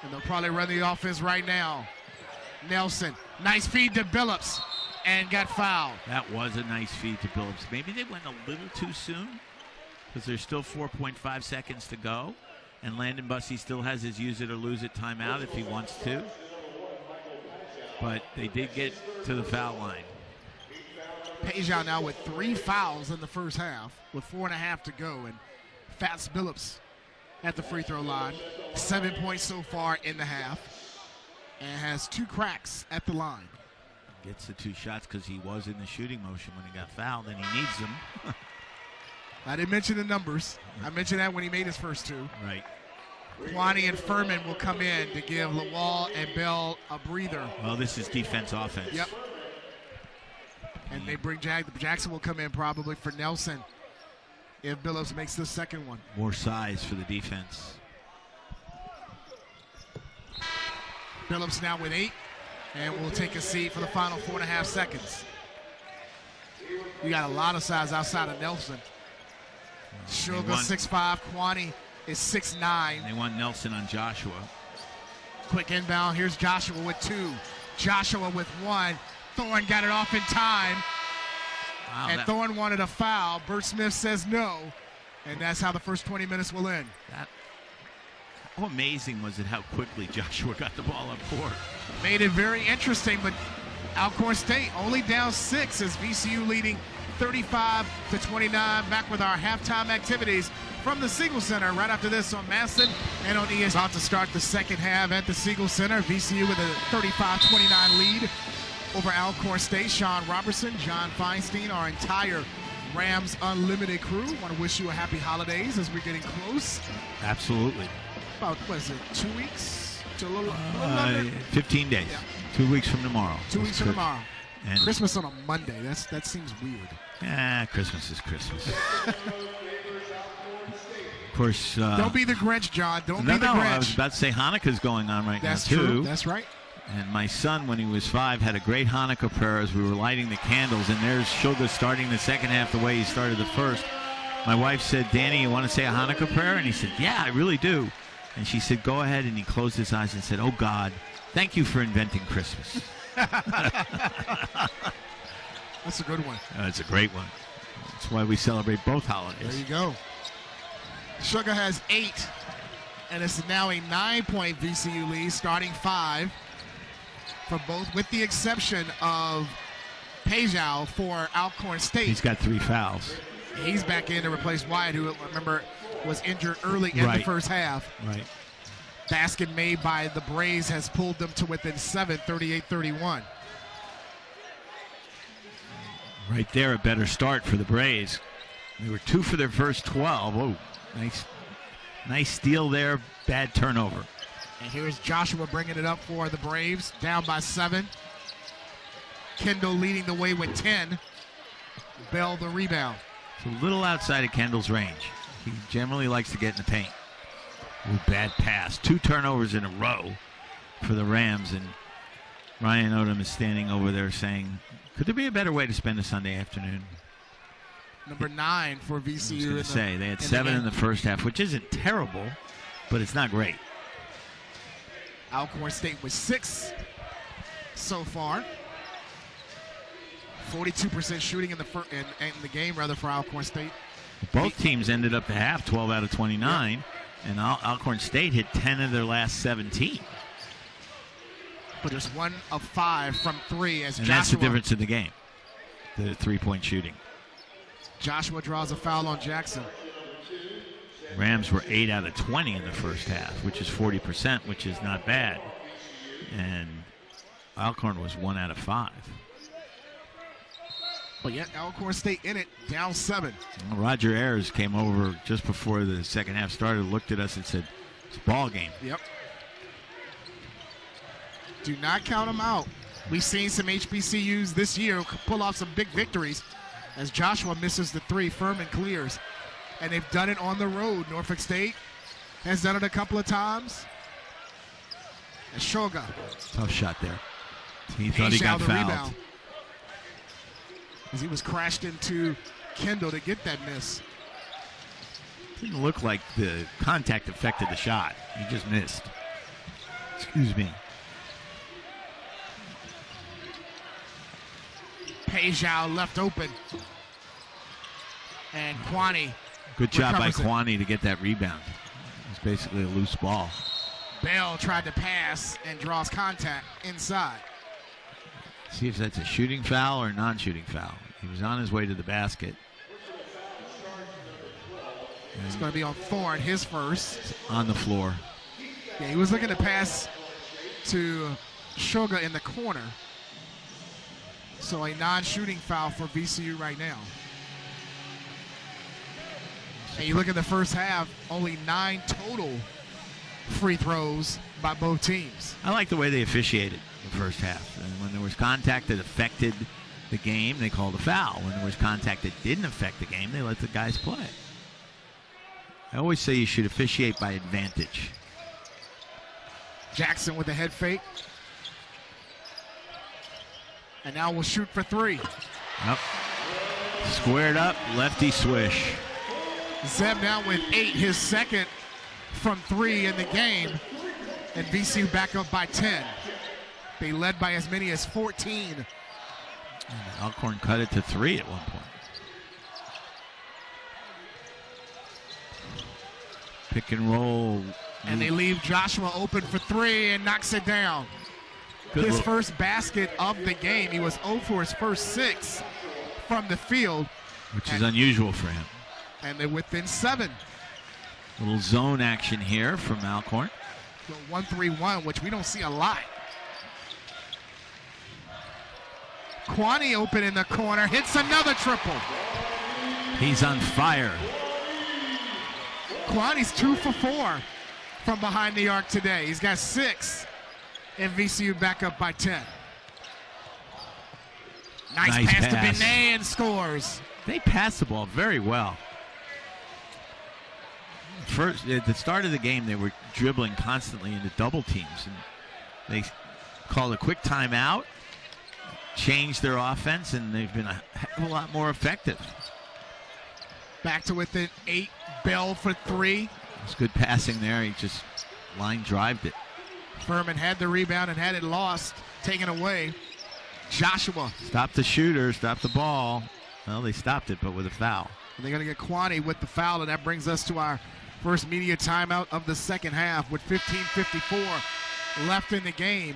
And they'll probably run the offense right now. Nelson, nice feed to Billups, and got fouled. That was a nice feed to Billups. Maybe they went a little too soon because there's still 4.5 seconds to go. And Landon Bussey still has his use it or lose it timeout if he wants to. But they did get to the foul line. Pejao now with 3 fouls in the first half with 4.5 to go. And Fats Billups at the free throw line. 7 points so far in the half. And has 2 cracks at the line. Gets the 2 shots because he was in the shooting motion when he got fouled, and he needs them. I didn't mention the numbers. I mentioned that when he made his first 2. Right. Kwani and Furman will come in to give Lawal and Bell a breather. Well, this is defense-offense. Yep. And they bring Jackson will come in probably for Nelson if Billups makes the second one. More size for the defense. Billups now with 8, and will take a seat for the final 4.5 seconds. We got a lot of size outside of Nelson. Sugar 6'5", Kwani is 6'9". They want Nelson on Joshua. Quick inbound, here's Joshua with 2. Joshua with 1. Thorne got it off in time. Wow, and Thorne wanted a foul. Bert Smith says no. And that's how the first 20 minutes will end. How amazing was it how quickly Joshua got the ball up court? Made it very interesting, but Alcorn State only down 6 as VCU leading 35-29. Back with our halftime activities from the Siegel Center right after this on Masson and on ESPN. About to start the second half at the Siegel Center. VCU with a 35-29 lead over Alcorn State. Sean Robertson, John Feinstein, our entire Rams Unlimited crew. Want to wish you a happy holidays as we're getting close. Absolutely. About, what is it, 2 weeks? To a little under? 15 days. Yeah. 2 weeks from tomorrow. 2 weeks from tomorrow. And Christmas on a Monday. That seems weird. Christmas is Christmas. Of course. Don't be the Grinch, John. Don't be the Grinch. I was about to say Hanukkah's going on right now, too. That's true. That's right. And my son, when he was 5, had a great Hanukkah prayer as we were lighting the candles. And there's Sugar starting the second half the way he started the first. My wife said, Danny, you want to say a Hanukkah prayer? And he said, yeah, I really do. And she said, go ahead. And he closed his eyes and said, oh, God, thank you for inventing Christmas. That's a good one. It's a great one. That's why we celebrate both holidays. There you go. Sugar has 8, and it's now a 9-point VCU lead, starting 5 for both, with the exception of Pejao for Alcorn State. He's got 3 fouls. He's back in to replace Wyatt, who, remember, was injured early in the first half. Right. Basket made by the Braves has pulled them to within 7, 38-31. Right there, a better start for the Braves. They were 2 for their first 12. Oh, nice steal there. Bad turnover. And here's Joshua bringing it up for the Braves, down by 7. Kendall leading the way with 10. Bell the rebound. It's a little outside of Kendall's range. He generally likes to get in the paint. Ooh, bad pass. 2 turnovers in a row for the Rams, and Ryan Odom is standing over there saying, could there be a better way to spend a Sunday afternoon? Number 9 for VCU. I was going to say, they had 7 in the first half, which isn't terrible, but it's not great. Alcorn State with 6 so far. 42% shooting in the game, rather, for Alcorn State. Both teams ended up the half 12 out of 29, and Alcorn State hit 10 of their last 17. But there's 1 of 5 from 3 as and Joshua. That's the difference in the game, the 3-point shooting. Joshua draws a foul on Jackson. Rams were 8 out of 20 in the first half, which is 40%, which is not bad. And Alcorn was 1 out of 5. But yet Alcorn State in it, down 7. Roger Ayers came over just before the second half started, looked at us and said, it's a ball game. Yep. Do not count them out. We've seen some HBCUs this year pull off some big victories as Joshua misses the three. Furman clears. And they've done it on the road. Norfolk State has done it a couple of times. And Shoga. Tough shot there. He thought he got fouled. Rebound, as he was crashed into Kendall to get that miss. Didn't look like the contact affected the shot. He just missed. Excuse me. Pejao left open. And Kwani. Good job by Kwani to get that rebound. It's basically a loose ball. Bell tried to pass and draws contact inside. See if that's a shooting foul or a non-shooting foul. He was on his way to the basket. It's going to be on Thorne, his first. On the floor. Yeah, he was looking to pass to Shoga in the corner. So a non-shooting foul for VCU right now. And you look at the first half, only 9 total free throws by both teams. I like the way they officiated the first half. And when there was contact that affected the game, they called a foul. When there was contact that didn't affect the game, they let the guys play. I always say you should officiate by advantage. Jackson with a head fake. And now we'll shoot for 3. Yep. Squared up, lefty swish. Zeb now with 8, his second from 3 in the game. And VCU back up by 10. They led by as many as 14. And Alcorn cut it to 3 at one point. Pick and roll. And they leave Joshua open for 3 and knocks it down. His first basket of the game. He was 0 for his first 6 from the field. Which is unusual for him. And they're within 7. Little zone action here from Alcorn. 1-3-1, which we don't see a lot. Kwani open in the corner, hits another triple. He's on fire. Kwani's 2 for 4 from behind the arc today. He's got 6, and VCU back up by 10. Nice pass to Benet and scores. They pass the ball very well. First, at the start of the game, they were dribbling constantly into double teams, and they called a quick timeout, changed their offense, and they've been a heck of a lot more effective. Back to within 8. Bell for 3. It's good passing there. He just line drived it. Furman had the rebound and had it lost, taken away. Joshua. Stop the shooter, stop the ball. Well, they stopped it, but with a foul. And they're going to get Kwani with the foul, and that brings us to our first media timeout of the second half with 15:54 left in the game.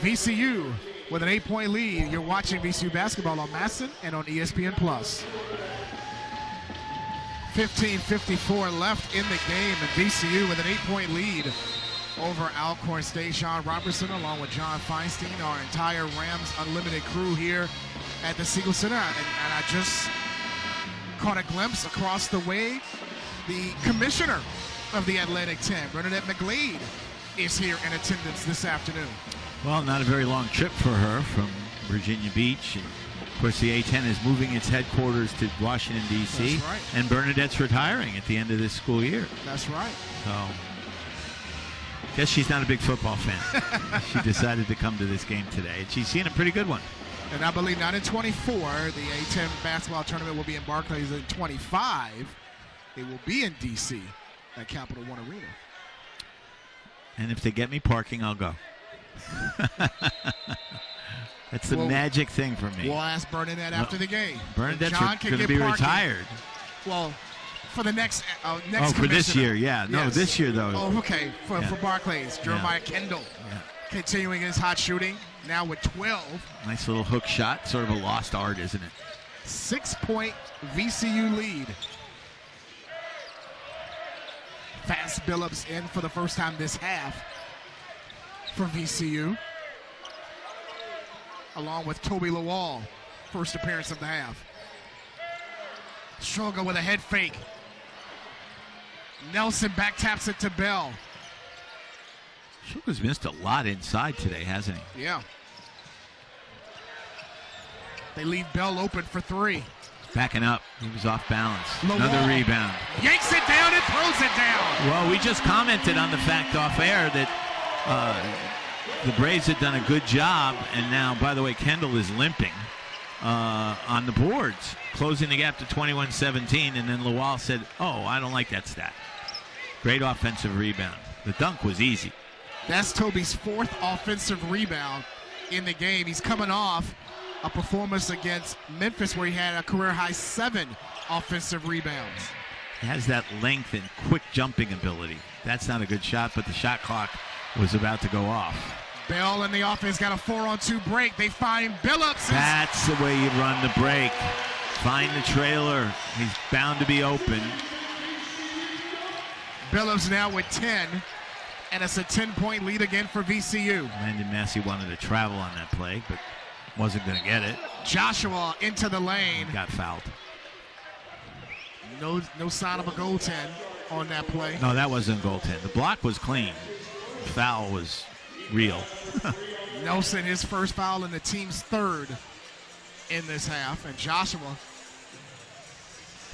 VCU with an 8-point lead. You're watching VCU basketball on Masson and on ESPN+. 15:54 left in the game, and VCU with an 8-point lead over Alcorn State. Sean Robertson along with John Feinstein, our entire Rams Unlimited crew here at the Siegel Center. And I just caught a glimpse across the way. The commissioner of the Atlantic 10, Bernadette McGlade, is here in attendance this afternoon. Well, not a very long trip for her from Virginia Beach. And of course, the A-10 is moving its headquarters to Washington, D.C. That's right. And Bernadette's retiring at the end of this school year. That's right. So, guess she's not a big football fan. She decided to come to this game today, and she's seen a pretty good one. And I believe not in 24. The A-10 basketball tournament will be in Barclays in 25. It will be in D.C. at Capital One Arena. And if they get me parking, I'll go. That's the magic thing for me. We'll ask Bernadette after the game. Bernadette's going to be retired. Well, for the next for this year, yeah. No, yes. This year, though. Oh, okay. For Barclays, Jeremiah Kendall continuing his hot shooting, now with 12. Nice little hook shot. Sort of a lost art, isn't it? 6-point VCU lead. Fast Billups in for the first time this half for VCU. Along with Toby Lawal, first appearance of the half. Shoga with a head fake. Nelson back taps it to Bell. Sugar's missed a lot inside today, hasn't he? Yeah. They leave Bell open for three. Backing up. He was off balance. Another rebound. Yanks it down and throws it down. Well, we just commented on the fact off air that the Braves had done a good job. And now, by the way, Kendall is limping on the boards, closing the gap to 21-17. And then Lawal said, oh, I don't like that stat. Great offensive rebound. The dunk was easy. That's Toby's fourth offensive rebound in the game. He's coming off a performance against Memphis where he had a career-high 7 offensive rebounds. He has that length and quick jumping ability. That's not a good shot, but the shot clock was about to go off. Bell and the offense got a 4-on-2 break. They find Billups. That's the way you run the break. Find the trailer. He's bound to be open. Billups now with 10, and it's a 10-point lead again for VCU. Landon Massey wanted to travel on that play, but wasn't going to get it. Joshua into the lane. Got fouled. No sign of a goaltend on that play. No, that wasn't a goaltend. The block was clean. The foul was real. Nelson, his first foul and the team's third in this half. And Joshua,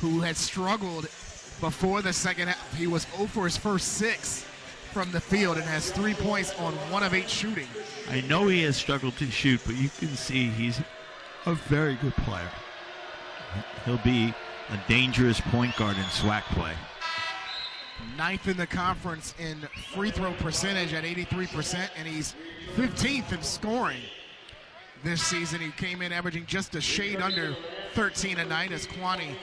who had struggled before the second half, he was 0 for his first 6 from the field and has 3 points on 1 of 8 shooting. I know he has struggled to shoot, but you can see he's a very good player. He'll be a dangerous point guard in SWAC play. 9th in the conference in free throw percentage at 83%, and he's 15th in scoring this season. He came in averaging just a shade under 13 a night as Kwani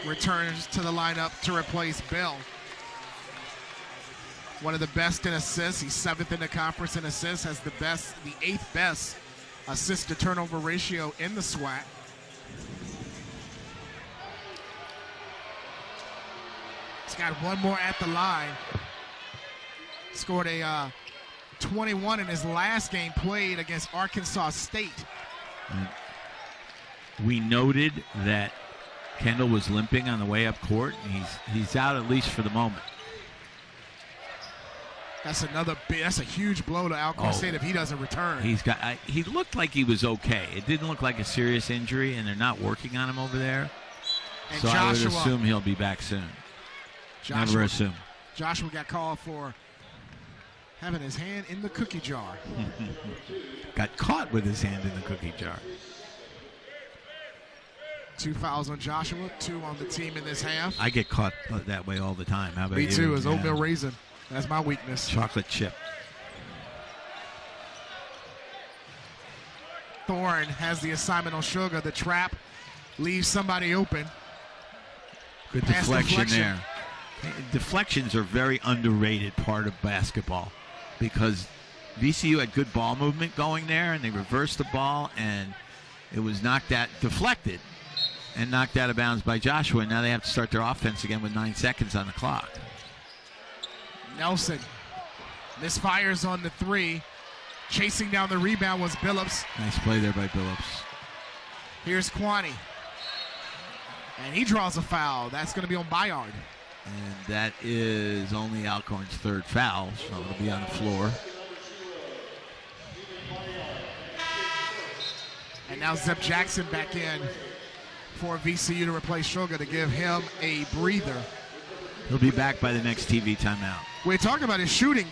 returns to the lineup to replace Bell. One of the best in assists. He's 7th in the conference in assists, has the 8th best assist to turnover ratio in the SWAC. He's got one more at the line. Scored a 21 in his last game played against Arkansas State. We noted that Kendall was limping on the way up court, and he's out at least for the moment. That's a huge blow to Alcorn State if he doesn't return. He looked like he was okay. It didn't look like a serious injury, and they're not working on him over there. And so Joshua, I would assume he'll be back soon. Never assume. Joshua got called for having his hand in the cookie jar. Got caught with his hand in the cookie jar. 2 fouls on Joshua, 2 on the team in this half. I get caught that way all the time. How about you? Me too, as oatmeal raisin. That's my weakness. Chocolate chip. Thorne has the assignment on Sugar. The trap leaves somebody open. Good deflection there. Deflections are a very underrated part of basketball because VCU had good ball movement going there, and they reversed the ball, and it was deflected and knocked out of bounds by Joshua. And now they have to start their offense again with 9 seconds on the clock. Nelson misfires on the 3. Chasing down the rebound was Billups. Nice play there by Billups. Here's Kwani. And he draws a foul. That's going to be on Bayard. And that is only Alcorn's 3rd foul, so it'll be on the floor. And now Zeb Jackson back in for VCU to replace Sugar to give him a breather. He'll be back by the next TV timeout. We're talking about his shooting.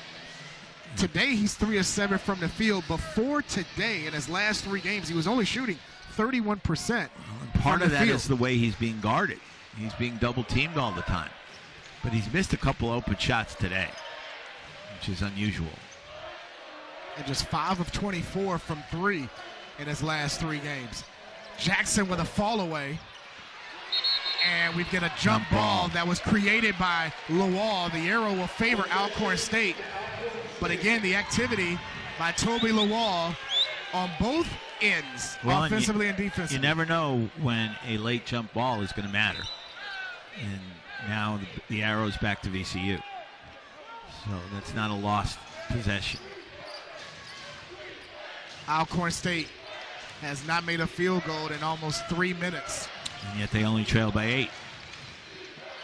Today, he's 3 of 7 from the field. Before today, in his last 3 games, he was only shooting 31%. Part of that is the way he's being guarded. He's being double-teamed all the time. But he's missed a couple open shots today, which is unusual. And just 5 of 24 from 3 in his last 3 games. Jackson with a fall away. And we've got a jump ball that was created by Lawal. The arrow will favor Alcorn State. But again, the activity by Toby Lawal on both ends, offensively and defensively. You never know when a late jump ball is going to matter. And now the arrow's back to VCU. So that's not a lost possession. Alcorn State has not made a field goal in almost 3 minutes. And yet they only trail by 8.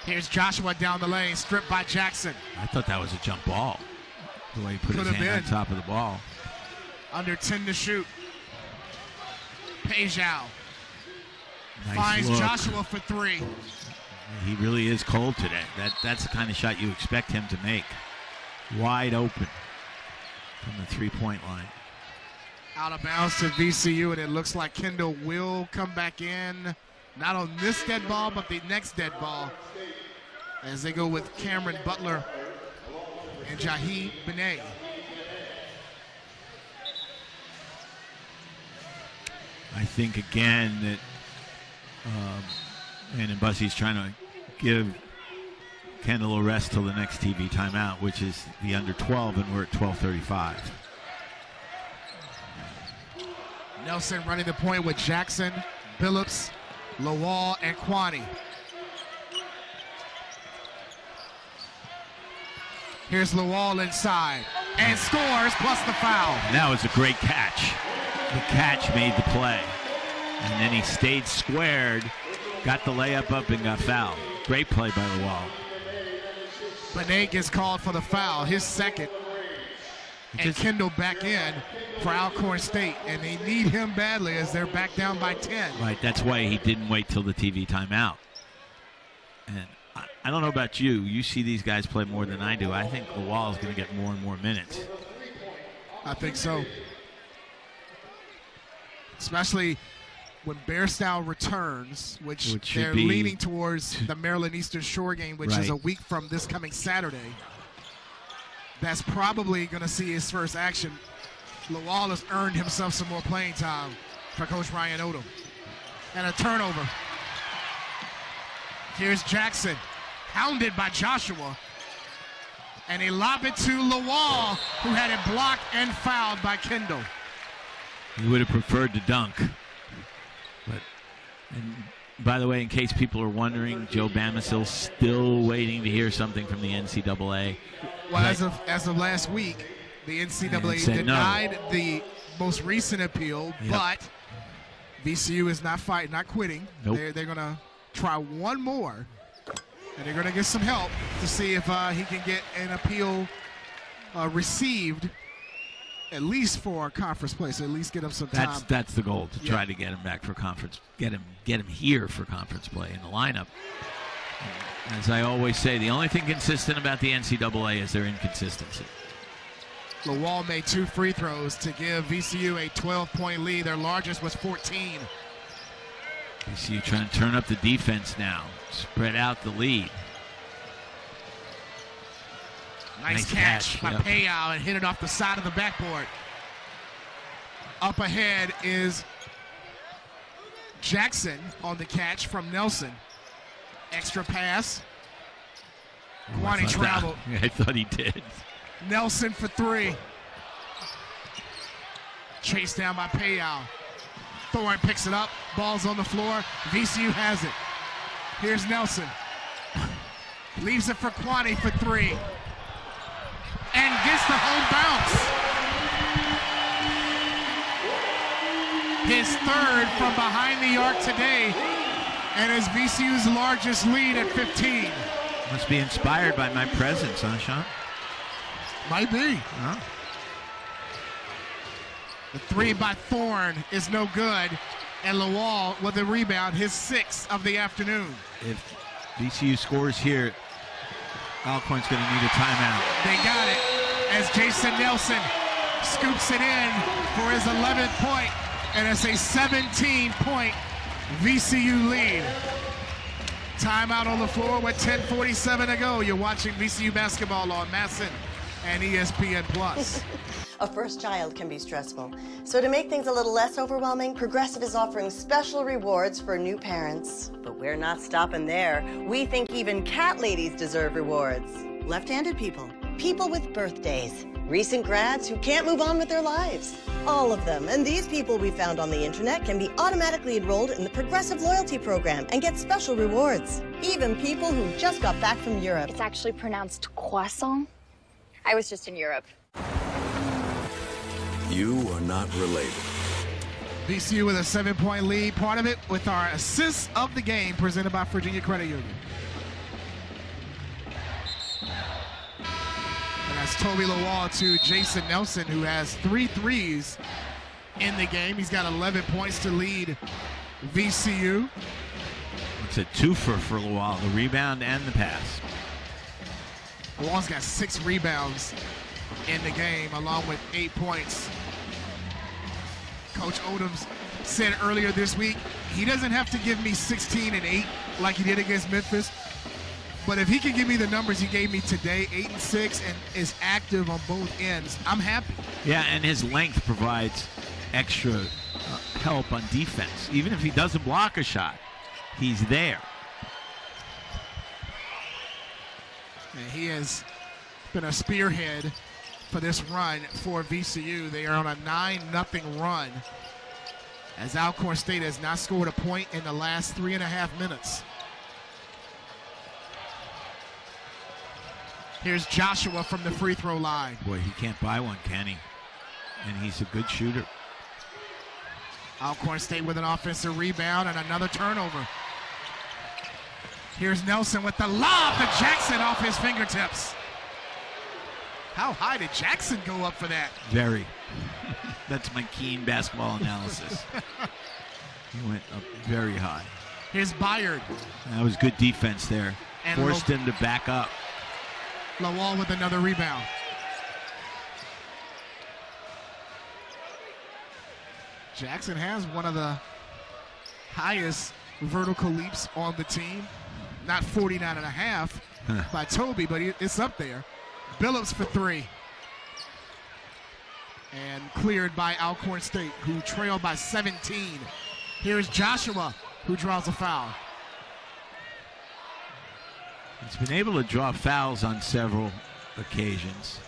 Here's Joshua down the lane, stripped by Jackson. I thought that was a jump ball. The way he put his hand on top of the ball. Under 10 to shoot. Pejao Nice finds look. Joshua for 3. He really is cold today. That's the kind of shot you expect him to make. Wide open from the three-point line. Out of bounds to VCU, and it looks like Kendall will come back in. Not on this dead ball, but the next dead ball. As they go with Cameron Butler and Jahi Benet. I think, again, that and Bussey's trying to give Kendall a rest till the next TV timeout, which is the under 12, and we're at 12:35. Nelson running the point with Jackson, Phillips, Lawal, and Kwani. Here's Lawal inside and scores plus the foul. And that was a great catch. The catch made the play. And then he stayed squared, got the layup up, and got fouled. Great play by Lawal. Benet gets called for the foul, his second. And Kendall back in for Alcorn State. And they need him badly as they're back down by 10. Right, that's why he didn't wait till the TV timeout. And I don't know about you. You see these guys play more than I do. I think Lawal is going to get more and more minutes. I think so. Especially when Bairstow returns, which they're leaning towards the Maryland Eastern Shore game, which is a week from this coming Saturday. That's probably going to see his first action. Lawal has earned himself some more playing time for Coach Ryan Odom. And a turnover. Here's Jackson, hounded by Joshua. And he lob it to Lawal, who had it blocked and fouled by Kendall. He would have preferred to dunk. And by the way, in case people are wondering, Joe Bamisil's still waiting to hear something from the NCAA. Well, as of last week, the NCAA denied the most recent appeal, but VCU is not quitting. Nope. They're going to try one more, and they're going to get some help to see if he can get an appeal received, at least for conference play, so at least get him some time. That's the goal, to try to get him back for conference, get him here for conference play in the lineup. As I always say, the only thing consistent about the NCAA is their inconsistency. Lawal made 2 free throws to give VCU a 12-point lead. Their largest was 14. VCU trying to turn up the defense now, spread out the lead. Nice catch by Pejao and hit it off the side of the backboard. Up ahead is Jackson on the catch from Nelson. Extra pass. Kwani traveled. I thought he did. Nelson for 3. Chased down by Pejao. Thorne picks it up. Ball's on the floor. VCU has it. Here's Nelson. Leaves it for Kwani for 3. And gets the home bounce. His 3rd from behind the arc today, and is VCU's largest lead at 15. Must be inspired by my presence, huh, Sean? Might be. Huh? The 3 by Thorne is no good, and Lawal with a rebound, his 6th of the afternoon. If VCU scores here, Alcorn's going to need a timeout. They got it as Jason Nelson scoops it in for his 11th point, and it's a 17-point VCU lead. Timeout on the floor with 10:47 to go. You're watching VCU basketball on Masson and ESPN+. A first child can be stressful. So to make things a little less overwhelming, Progressive is offering special rewards for new parents. But we're not stopping there. We think even cat ladies deserve rewards. Left-handed people, people with birthdays, recent grads who can't move on with their lives. All of them. And these people we found on the internet can be automatically enrolled in the Progressive Loyalty Program and get special rewards. Even people who just got back from Europe. It's actually pronounced croissant. I was just in Europe. You are not related. VCU with a 7-point lead. Part of it with our assists of the game presented by Virginia Credit Union. And That's Toby Lawal to Jason Nelson, who has 3 threes in the game. He's got 11 points to lead VCU. It's a twofer for Lawal, the rebound and the pass. Lawal's got 6 rebounds in the game, along with 8 points. Coach Odoms said earlier this week, he doesn't have to give me 16 and 8 like he did against Memphis. But if he can give me the numbers he gave me today, 8 and 6, and is active on both ends, I'm happy. Yeah, and his length provides extra help on defense. Even if he doesn't block a shot, he's there. And he has been a spearhead for this run for VCU. They are on a 9-0 run, as Alcorn State has not scored a point in the last 3.5 minutes. Here's Joshua from the free throw line. Boy, he can't buy one, can he? And he's a good shooter. Alcorn State with an offensive rebound and another turnover. Here's Nelson with the lob to Jackson off his fingertips. How high did Jackson go up for that? Very. That's my keen basketball analysis. He went up very high. Here's Byard. That was good defense there. And forced him to back up. Lawal with another rebound. Jackson has one of the highest vertical leaps on the team. Not 49.5 by Toby, but it's up there. Billups for 3. And cleared by Alcorn State, who trailed by 17. Here's Joshua, who draws a foul. He's been able to draw fouls on several occasions.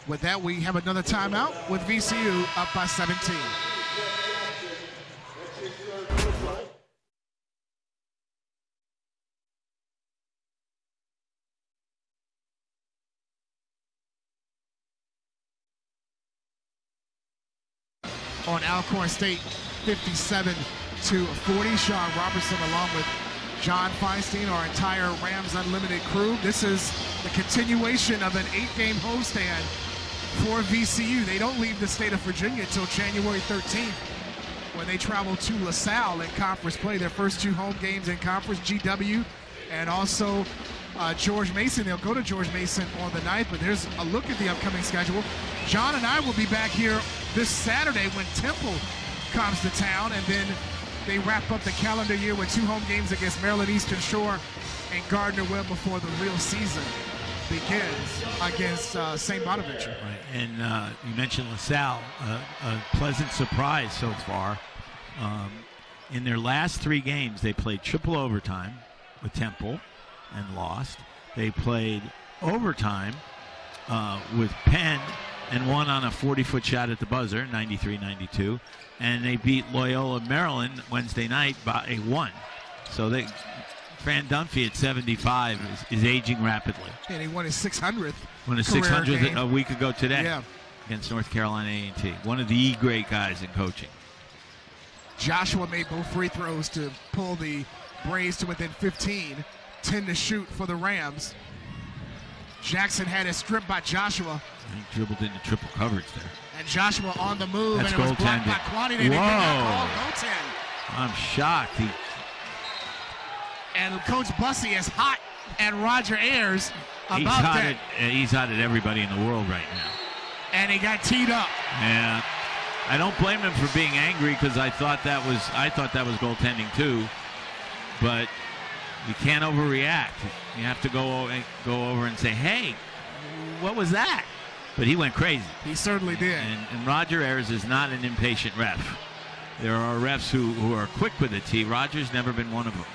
With that, we have another timeout with VCU up by 17. On Alcorn State, 57-40. Sean Robertson along with John Feinstein, our entire Rams Unlimited crew. This is the continuation of an 8-game homestand for VCU. They don't leave the state of Virginia until January 13th, when they travel to LaSalle in conference play. Their first 2 home games in conference, GW and also George Mason. They'll go to George Mason on the 9th, but there's a look at the upcoming schedule. John and I will be back here this Saturday when Temple comes to town, and then they wrap up the calendar year with 2 home games against Maryland Eastern Shore and Gardner-Webb before the real season begins against St. Bonaventure. Right. And you mentioned LaSalle, a pleasant surprise so far. In their last 3 games, they played triple overtime with Temple and lost. They played overtime with Penn and won on a 40-foot shot at the buzzer, 93-92. And they beat Loyola Maryland Wednesday night by 1. So Fran Dunphy at 75 is aging rapidly. And he won his 600th. Won his 600th a week ago today against North Carolina A&T. One of the great guys in coaching. Joshua made both free throws to pull the Braves to within 15. 10 to shoot for the Rams. Jackson had it stripped by Joshua. He dribbled into triple coverage there. And Joshua on the move, That's and it was blocked by Kwani. They did not call goaltend. I'm shocked. And Coach Bussey is hot at Roger Ayers about that. He's hot at everybody in the world right now. And he got teed up. Yeah. I don't blame him for being angry, because I thought that was goaltending too. But you can't overreact. You have to go over and say, "Hey, what was that?" But he went crazy. He certainly did. And Roger Ayers is not an impatient ref. There are refs who are quick with the tee. Roger's never been one of them.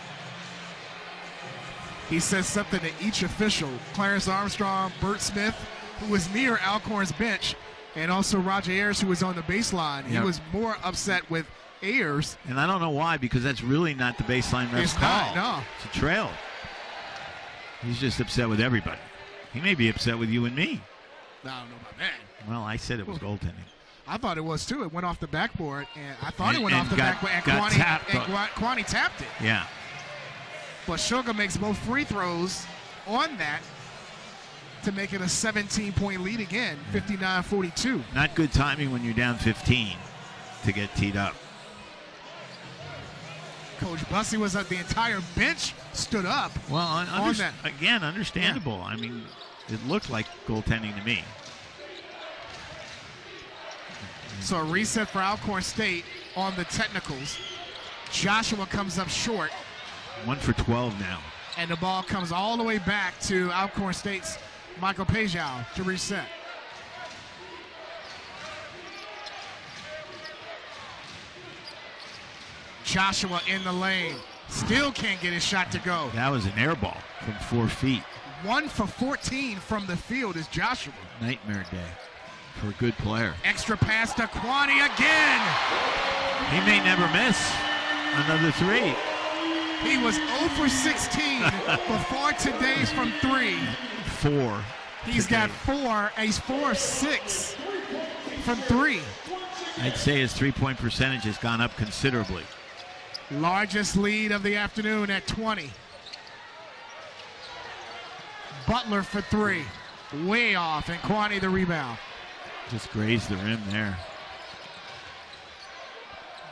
He says something to each official. Clarence Armstrong, Bert Smith, who was near Alcorn's bench, and also Roger Ayers, who was on the baseline. He was more upset with Ayers. And I don't know why, because that's really not the baseline ref's call. No. It's a trail. He's just upset with everybody. He may be upset with you and me. I don't know about that. Well, I said it was goaltending. I thought it was too. It went off the backboard, and I thought it went off the backboard, and Kwani tapped it. Yeah. But Sugar makes both free throws on that. to make it a 17-point lead again, 59-42. Not good timing when you're down 15 to get teed up. Coach Bussey was at the entire bench stood up. Well, again, understandable. Yeah. I mean, it looked like goaltending to me. So a reset for Alcorn State on the technicals. Joshua comes up short. 1 for 12 now. And the ball comes all the way back to Alcorn State's Michael Pejao to reset. Joshua in the lane. Still can't get his shot to go. That was an air ball from 4 feet. 1 for 14 from the field is Joshua. Nightmare day for a good player. Extra pass to Kwani again. He may never miss another 3. He was 0 for 16 before today from 3. 4. He's today. got 4, and he's 4 of 6 from 3. I'd say his 3-point percentage has gone up considerably. Largest lead of the afternoon at 20. Butler for 3. Way off, and Kwani the rebound. Just grazed the rim there.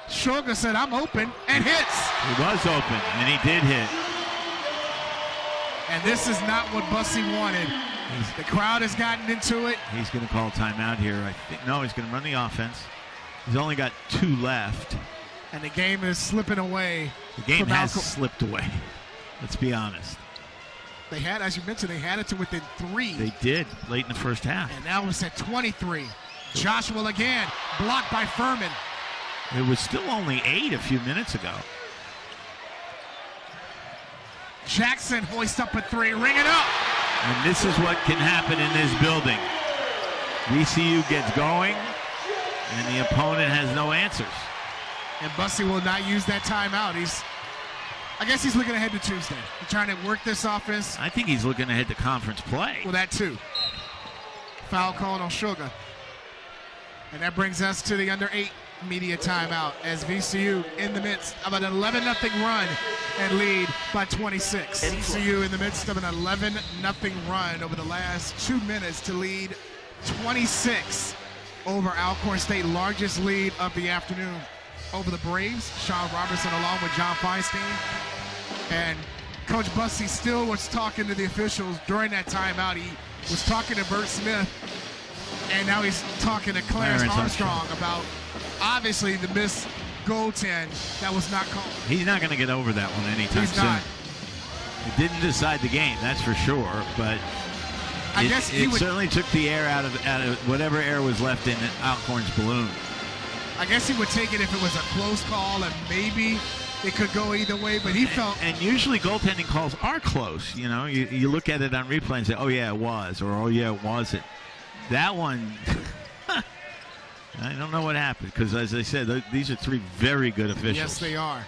Shoga said, I'm open, and hits. He was open, and he did hit. And this is not what Bussey wanted. The crowd has gotten into it. He's going to call timeout here. I think. No, he's going to run the offense. He's only got 2 left. And the game is slipping away. The game has slipped away. Let's be honest. They had, as you mentioned, they had it to within 3. They did late in the first half. And now it's at 23. Joshua again, blocked by Furman. It was still only 8 a few minutes ago. Jackson hoists up a 3, ring it up. And this is what can happen in this building. VCU gets going, and the opponent has no answers. And Bussey will not use that timeout. I guess he's looking ahead to Tuesday. He's trying to work this offense. I think he's looking ahead to conference play. Well, that too. Foul called on Shoga. And that brings us to the under 8 media timeout as VCU in the midst of an 11-0 run and lead by 26. VCU in the midst of an 11-0 run over the last 2 minutes to lead 26 over Alcorn State, largest lead of the afternoon over the Braves. Sean Robertson along with John Feinstein. And Coach Bussey still was talking to the officials during that timeout. He was talking to Bert Smith, and now he's talking to Clarence Armstrong about obviously the missed goaltend that was not called. He's not going to get over that one anytime soon. Not. It didn't decide the game, that's for sure, but I guess it certainly took the air out of whatever air was left in Alcorn's balloon. I guess he would take it if it was a close call and maybe it could go either way, but he felt. And usually goaltending calls are close. You know, you look at it on replay and say, oh, yeah, it was, or oh, yeah, it wasn't. That one, I don't know what happened because, as I said, these are 3 very good officials. Yes, they are.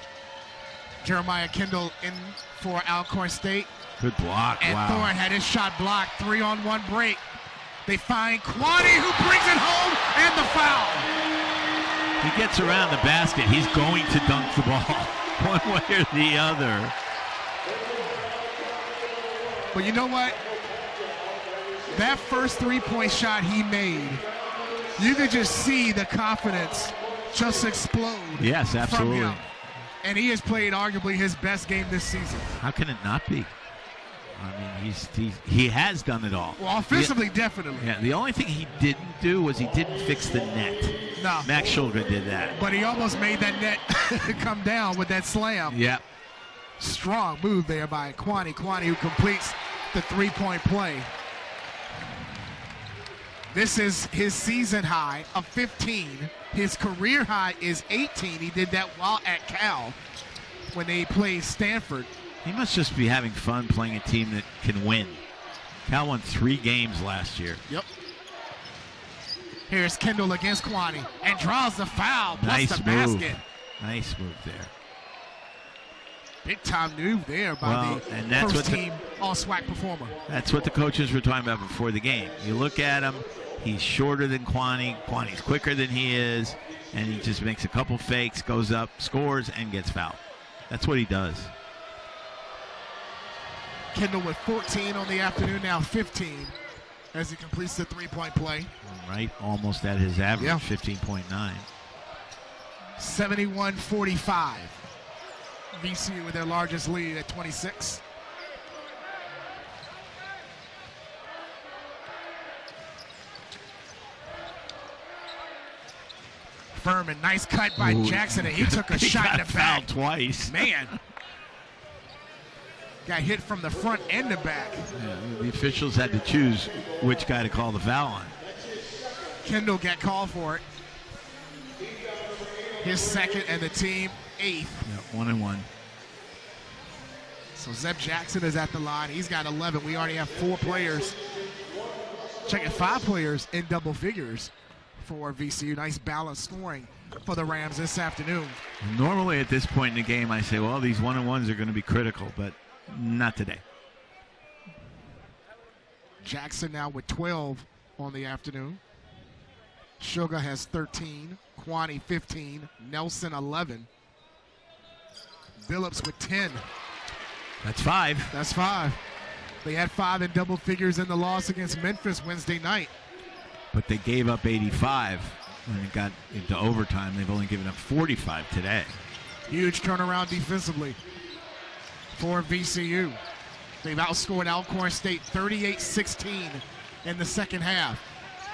Jeremiah Kendall in for Alcorn State. Good block, and wow. Thorne had his shot blocked, 3-on-1 break. They find Kwani, who brings it home, and the foul. He gets around the basket. He's going to dunk the ball one way or the other. But you know what? That first 3-point shot he made, you could just see the confidence just explode. Yes, absolutely. From him. And he has played arguably his best game this season. How can it not be? I mean, he has done it all. Well, offensively, definitely. Yeah, the only thing he didn't do was he didn't fix the net. No. Max Shulga did that. But he almost made that net come down with that slam. Yeah. Strong move there by Kwani. Kwani who completes the 3-point play. This is his season high of 15. His career high is 18. He did that while at Cal when they played Stanford. He must just be having fun playing a team that can win. Cal won 3 games last year. Yep. Here's Kendall against Kwani and draws the foul. Nice plus the move. basket. Nice move there. Big time move there by the first team all-SWAC performer. That's what the coaches were talking about before the game. You look at him, he's shorter than Kwani. Kwani's quicker than he is, and he just makes a couple fakes, goes up, scores, and gets fouled. That's what he does. Kendall with 14 on the afternoon, now 15 as he completes the three-point play. Right, almost at his average, Yeah. 15.9. 71-45. VCU with their largest lead at 26. Furman, nice cut by Jackson, and he took a shot in the back. Twice. Man. Got hit from the front and the back. Yeah, the officials had to choose which guy to call the foul on. Kendall got called for it. His second and the team 8th. Yeah, 1-1. So Zeb Jackson is at the line. He's got 11. We already have 4 players. Check it, 5 players in double figures for VCU. Nice balanced scoring for the Rams this afternoon. Normally at this point in the game, I say, well, these 1-on-1s are going to be critical, but not today. Jackson now with 12 on the afternoon. Sugar has 13. Kwani 15. Nelson 11. Billups with 10. That's 5. That's 5. They had 5 in double figures in the loss against Memphis Wednesday night. But they gave up 85 when it got into overtime. They've only given up 45 today. Huge turnaround defensively for VCU. They've outscored Alcorn State 38-16 in the second half.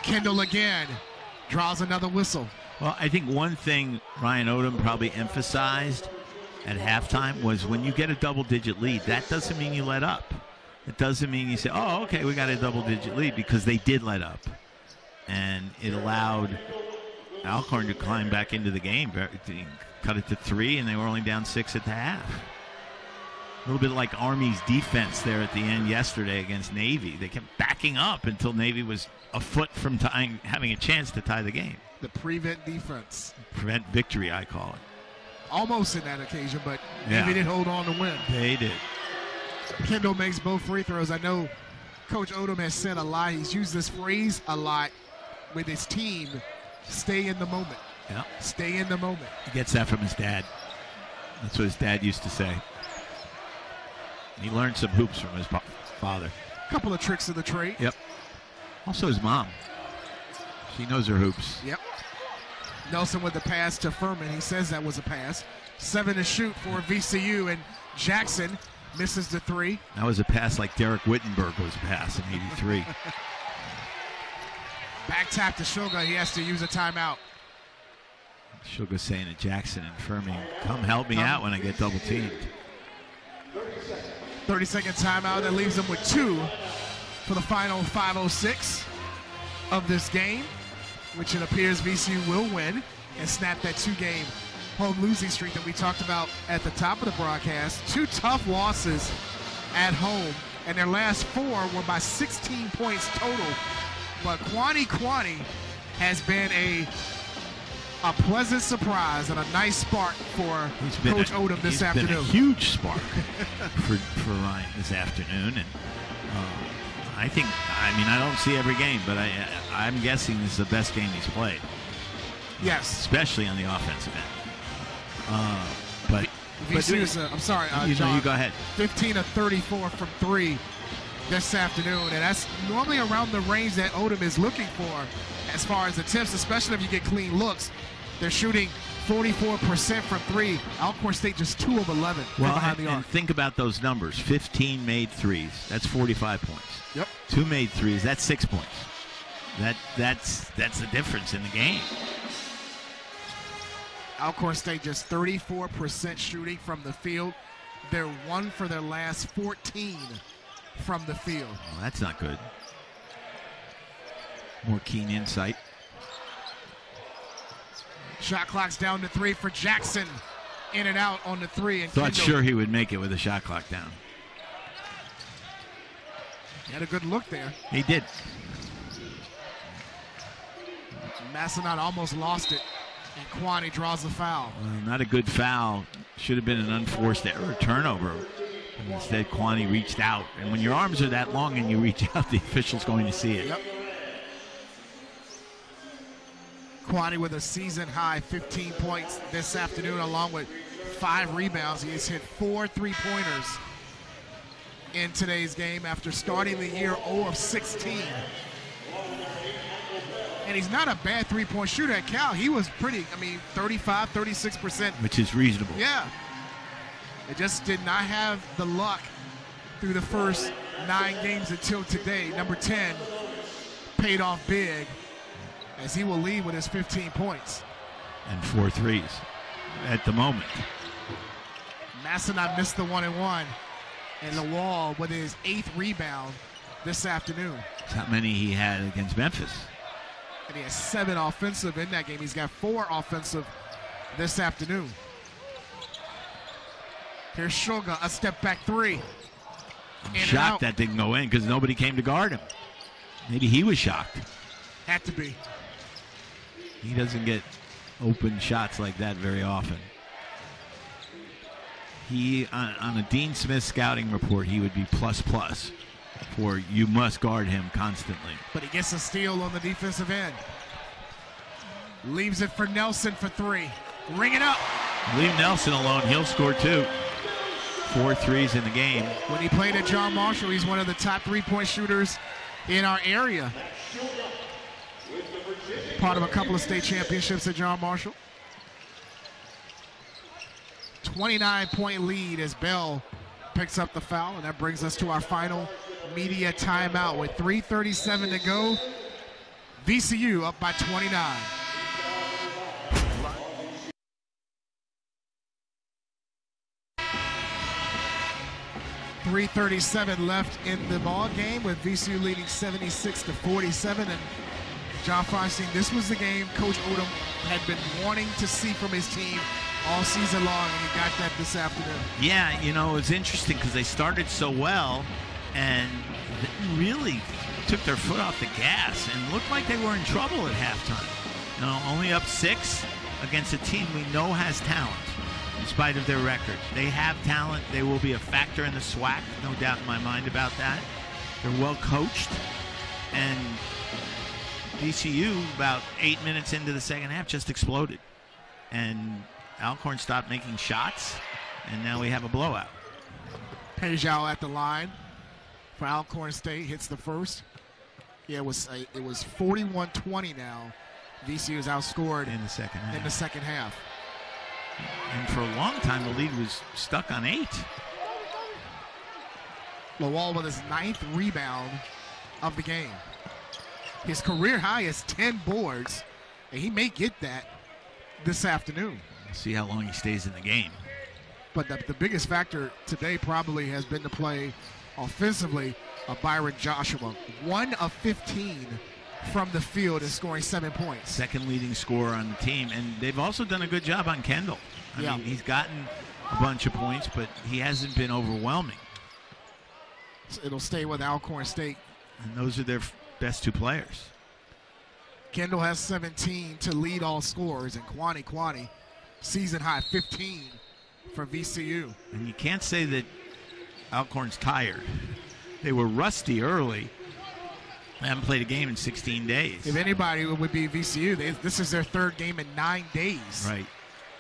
Kendall again draws another whistle. Well, I think one thing Ryan Odom probably emphasized at halftime was when you get a double-digit lead, that doesn't mean you let up. It doesn't mean you say, oh, okay, we got a double-digit lead, because they did let up. And it allowed Alcorn to climb back into the game. Cut it to 3, and they were only down 6 at the half. A little bit like Army's defense there at the end yesterday against Navy. They kept backing up until Navy was a foot from having a chance to tie the game. The prevent defense. Prevent victory, I call it. Almost in that occasion, but Yeah. Navy did hold on to win. They did. Kendall makes both free throws. I know Coach Odom has said a lot. He's used this phrase a lot with his team. Stay in the moment. Yeah. Stay in the moment. He gets that from his dad. That's what his dad used to say. He learned some hoops from his father. A couple of tricks of the trade. Yep. Also his mom. She knows her hoops. Yep. Nelson with the pass to Furman. He says that was a pass. 7 to shoot for VCU, and Jackson misses the 3. That was a pass like Derek Wittenberg was pass in '83. Back tap to Sugar. He has to use a timeout. Sugar saying to Jackson and Furman, come help me out when I get double teamed. 30-second timeout. That leaves them with 2 for the final 5:06 of this game, which it appears VCU will win and snap that 2-game home losing streak that we talked about at the top of the broadcast. 2 tough losses at home, and their last 4 were by 16 points total. But Kwani has been a pleasant surprise and a nice spark for Coach Odom this afternoon. He's been a huge spark for Ryan this afternoon, and I don't see every game, but I'm guessing this is the best game he's played. Yes, especially on the offensive end. But VCU's, I'm sorry, John, you go ahead. 15 of 34 from 3 this afternoon, and that's normally around the range that Odom is looking for as far as attempts, especially if you get clean looks. They're shooting 44% from 3. Alcorn State just 2 of 11 behind the arc. And think about those numbers. 15 made threes. That's 45 points. Yep. 2 made threes. That's 6 points. That's the difference in the game. Alcorn State just 34% shooting from the field. They're 1 for their last 14 from the field. Well, that's not good. More keen insight. Shot clock's down to 3 for Jackson. In and out on the 3. And Thought sure he would make it with the shot clock down. He had a good look there. He did. Massenat almost lost it, and Kwani draws the foul. Well, not a good foul. Should have been an unforced error, turnover. Instead, Kwani reached out. And when your arms are that long and you reach out, the official's going to see it. Yep. Kwani with a season-high 15 points this afternoon, along with 5 rebounds. He has hit 4 3-pointers in today's game after starting the year 0 of 16. And he's not a bad three-point shooter at Cal. He was pretty, 35, 36%. Which is reasonable. Yeah. It just did not have the luck through the first 9 games until today. Number 10 paid off big as he will lead with his 15 points. And 4 threes at the moment. Massenot missed the 1-and-1. And Lawal with his 8th rebound this afternoon. That's how many he had against Memphis. And he has 7 offensive in that game. He's got 4 offensive this afternoon. Here's Shulga, a step back 3. I'm shocked that didn't go in because nobody came to guard him. Maybe he was shocked. Had to be. He doesn't get open shots like that very often. He, on a Dean Smith scouting report, he would be ++ for you must guard him constantly. But he gets a steal on the defensive end. Leaves it for Nelson for 3. Ring it up. Leave Nelson alone. He'll score 2. 4 threes in the game. When he played at John Marshall, he's one of the top 3-point shooters in our area. Part of a couple of state championships at John Marshall. 29-point lead as Bell picks up the foul, and that brings us to our final media timeout with 3:37 to go. VCU up by 29. 3:37 left in the ball game with VCU leading 76-47. And John Feinstein, this was the game Coach Odom had been wanting to see from his team all season long, and he got that this afternoon. Yeah, it's interesting because they started so well and really took their foot off the gas and looked like they were in trouble at halftime. Only up 6 against a team we know has talent. In spite of their record, they have talent. They will be a factor in the SWAC, no doubt in my mind about that. They're well coached, and VCU, about 8 minutes into the second half, just exploded. And Alcorn stopped making shots, and now we have a blowout. Pejao at the line for Alcorn State, hits the first. Yeah, it was 41-20 now. VCU is outscored in the second half. And for a long time, the lead was stuck on 8. Lawal with his 9th rebound of the game. His career high is 10 boards, and he may get that this afternoon. See how long he stays in the game. But the biggest factor today probably has been to play offensively of Byron Joshua. 1 of 15 from the field and scoring 7 points. Second leading scorer on the team. And they've also done a good job on Kendall. I mean, he's gotten a bunch of points, but he hasn't been overwhelming. So it'll stay with Alcorn State. And those are their best 2 players. Kendall has 17 to lead all scorers, and Kwani, season high 15 for VCU. And you can't say that Alcorn's tired. They were rusty early. They haven't played a game in 16 days. If anybody, it would be VCU. This is their 3rd game in 9 days. Right.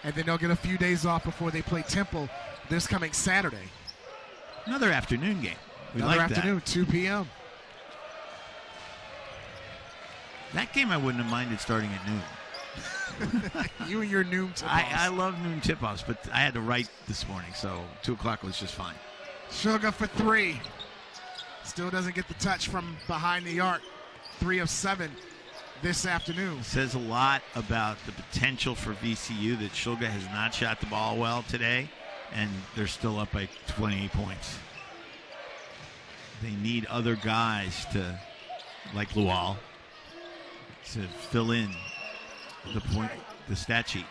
And then they'll get a few days off before they play Temple this coming Saturday. Another afternoon game. Another afternoon, 2 p.m. That game I wouldn't have minded starting at noon. You and your noon tip-offs. I love noon tip-offs, but I had to write this morning, so 2 o'clock was just fine. Sugar for 3. Still doesn't get the touch from behind the arc. 3 of 7 this afternoon. Says a lot about the potential for VCU that Shulga has not shot the ball well today, and they're still up by 28 points. They need other guys to, like Lual, to fill in the stat sheet.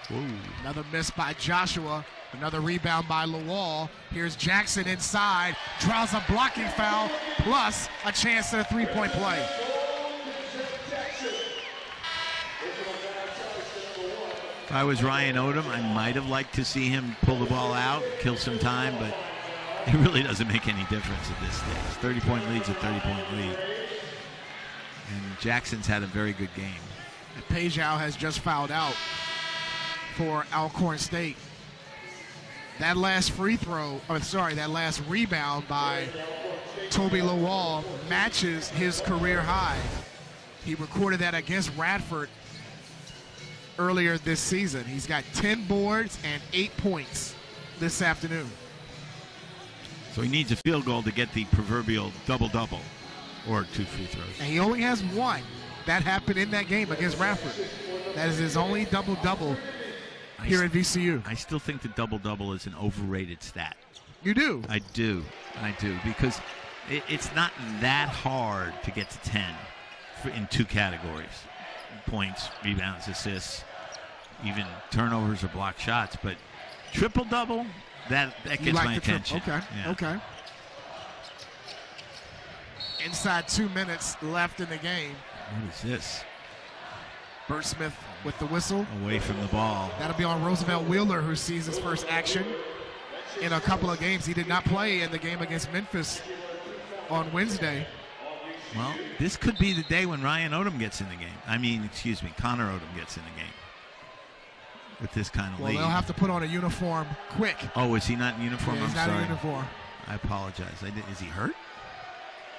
Whoa. Another miss by Joshua. Another rebound by Lawal. Here's Jackson inside. Draws a blocking foul, plus a chance at a 3-point play. If I was Ryan Odom, I might have liked to see him pull the ball out, kill some time, but it really doesn't make any difference at this stage. 30-point lead's a 30-point lead. And Jackson's had a very good game. And Pejao has just fouled out for Alcorn State. That last free throw, that last rebound by Toby Lawal matches his career high. He recorded that against Radford earlier this season. He's got 10 boards and 8 points this afternoon. So he needs a field goal to get the proverbial double-double or 2 free throws. And he only has 1. That happened in that game against Radford. That is his only double-double here at VCU. I still think the double-double is an overrated stat. You do? I do, because it's not that hard to get to 10 in 2 categories. Points, rebounds, assists, even turnovers or block shots. But triple-double, that gets my attention. Okay, yeah. Okay. Inside 2 minutes left in the game. What is this? Bert Smith with the whistle. Away from the ball. That'll be on Roosevelt Wheeler, who sees his first action in a couple of games. He did not play in the game against Memphis on Wednesday. Well, this could be the day when Ryan Odom gets in the game. Connor Odom gets in the game with this kind of lead. Well, they'll have to put on a uniform quick. Oh, is he not in uniform? Yeah, he's I'm not sorry. in uniform. I apologize. Is he hurt?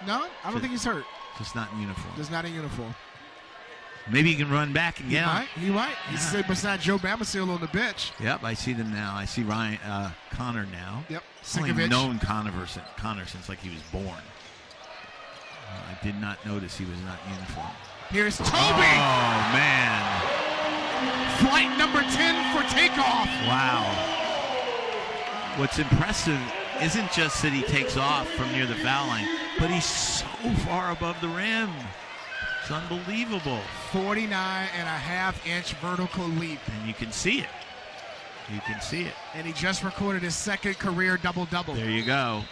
No, I don't think he's hurt. Just not in uniform. Just not in uniform. Maybe he can run back and get him. He might. He's sitting beside Joe Bamasil on the bench. Yep, I see them now. I see Connor now. Yep. I've known Connor since like he was born. I did not notice he was not in uniform. Here's Toby. Oh, man. Flight number 10 for takeoff. Wow. What's impressive isn't just that he takes off from near the foul line, but he's so far above the rim. It's unbelievable. 49.5-inch vertical leap. And you can see it. And he just recorded his second career double-double. There you go.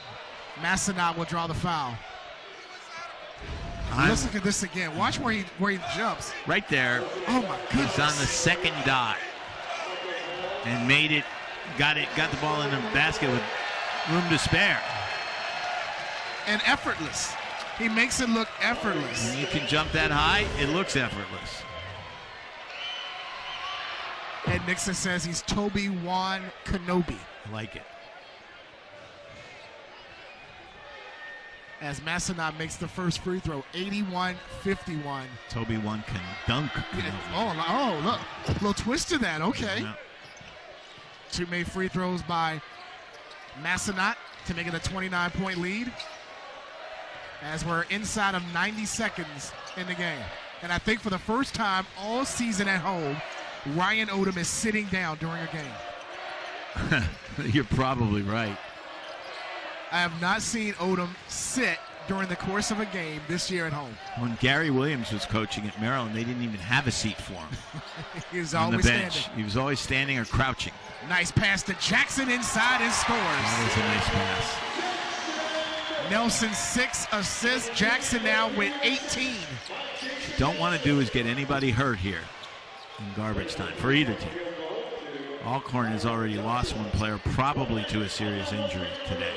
Massenat will draw the foul. Let's look at this again. Watch where he jumps. Right there. Oh, my goodness. He's on the second dot and made it. Got the ball in the basket with room to spare. And effortless. He makes it look effortless. When you can jump that high, it looks effortless. Ed Nixon says he's Toby Wan Kenobi. I like it. As Massenat makes the first free throw, 81-51. Toby Wan can dunk. Oh, look. A little twist to that. Okay. Yeah. 2 made free throws by Massenat to make it a 29-point lead. As we're inside of 90 seconds in the game. And I think for the first time all season at home, Ryan Odom is sitting down during a game. You're probably right. I have not seen Odom sit during the course of a game this year at home. When Gary Williams was coaching at Maryland, they didn't even have a seat for him. He was on always the bench. standing. He was always standing or crouching. Nice pass to Jackson inside and scores. That was a nice pass. Nelson 6 assists. Jackson now with 18. What you don't want to do is get anybody hurt here in garbage time for either team. Alcorn has already lost one player, probably to a serious injury today.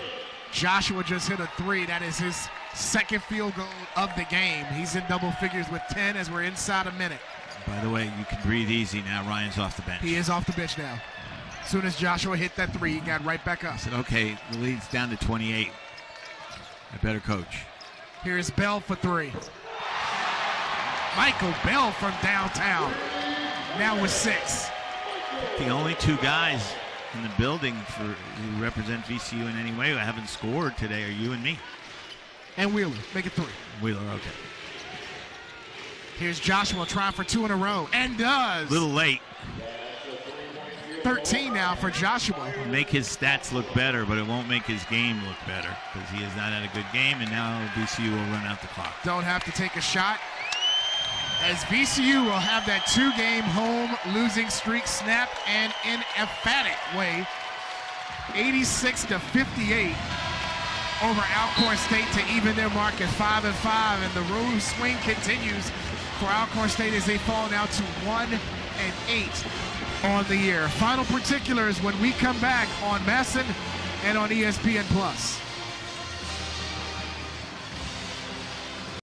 Joshua just hit a 3. That is his second field goal of the game. He's in double figures with 10 as we're inside a minute. By the way, you can breathe easy now. Ryan's off the bench. He is off the bench now. As soon as Joshua hit that 3, he got right back up. I said, okay, the lead's down to 28. I better coach. Here's Bell for 3. Michael Bell from downtown. Now with 6. The only 2 guys in the building who represent VCU in any way who haven't scored today are you and me. And Wheeler, make it 3. Wheeler, okay. Here's Joshua trying for 2 in a row, and does. A little late. 13 now for Joshua. Make his stats look better, but it won't make his game look better because he has not had a good game, and now VCU will run out the clock. Don't have to take a shot. As VCU will have that 2-game home losing streak snap, and in emphatic way, 86-58 over Alcorn State to even their mark at 5-5, and the road swing continues for Alcorn State as they fall now to 1-8 on the year. Final particulars when we come back on Masson and on ESPN+.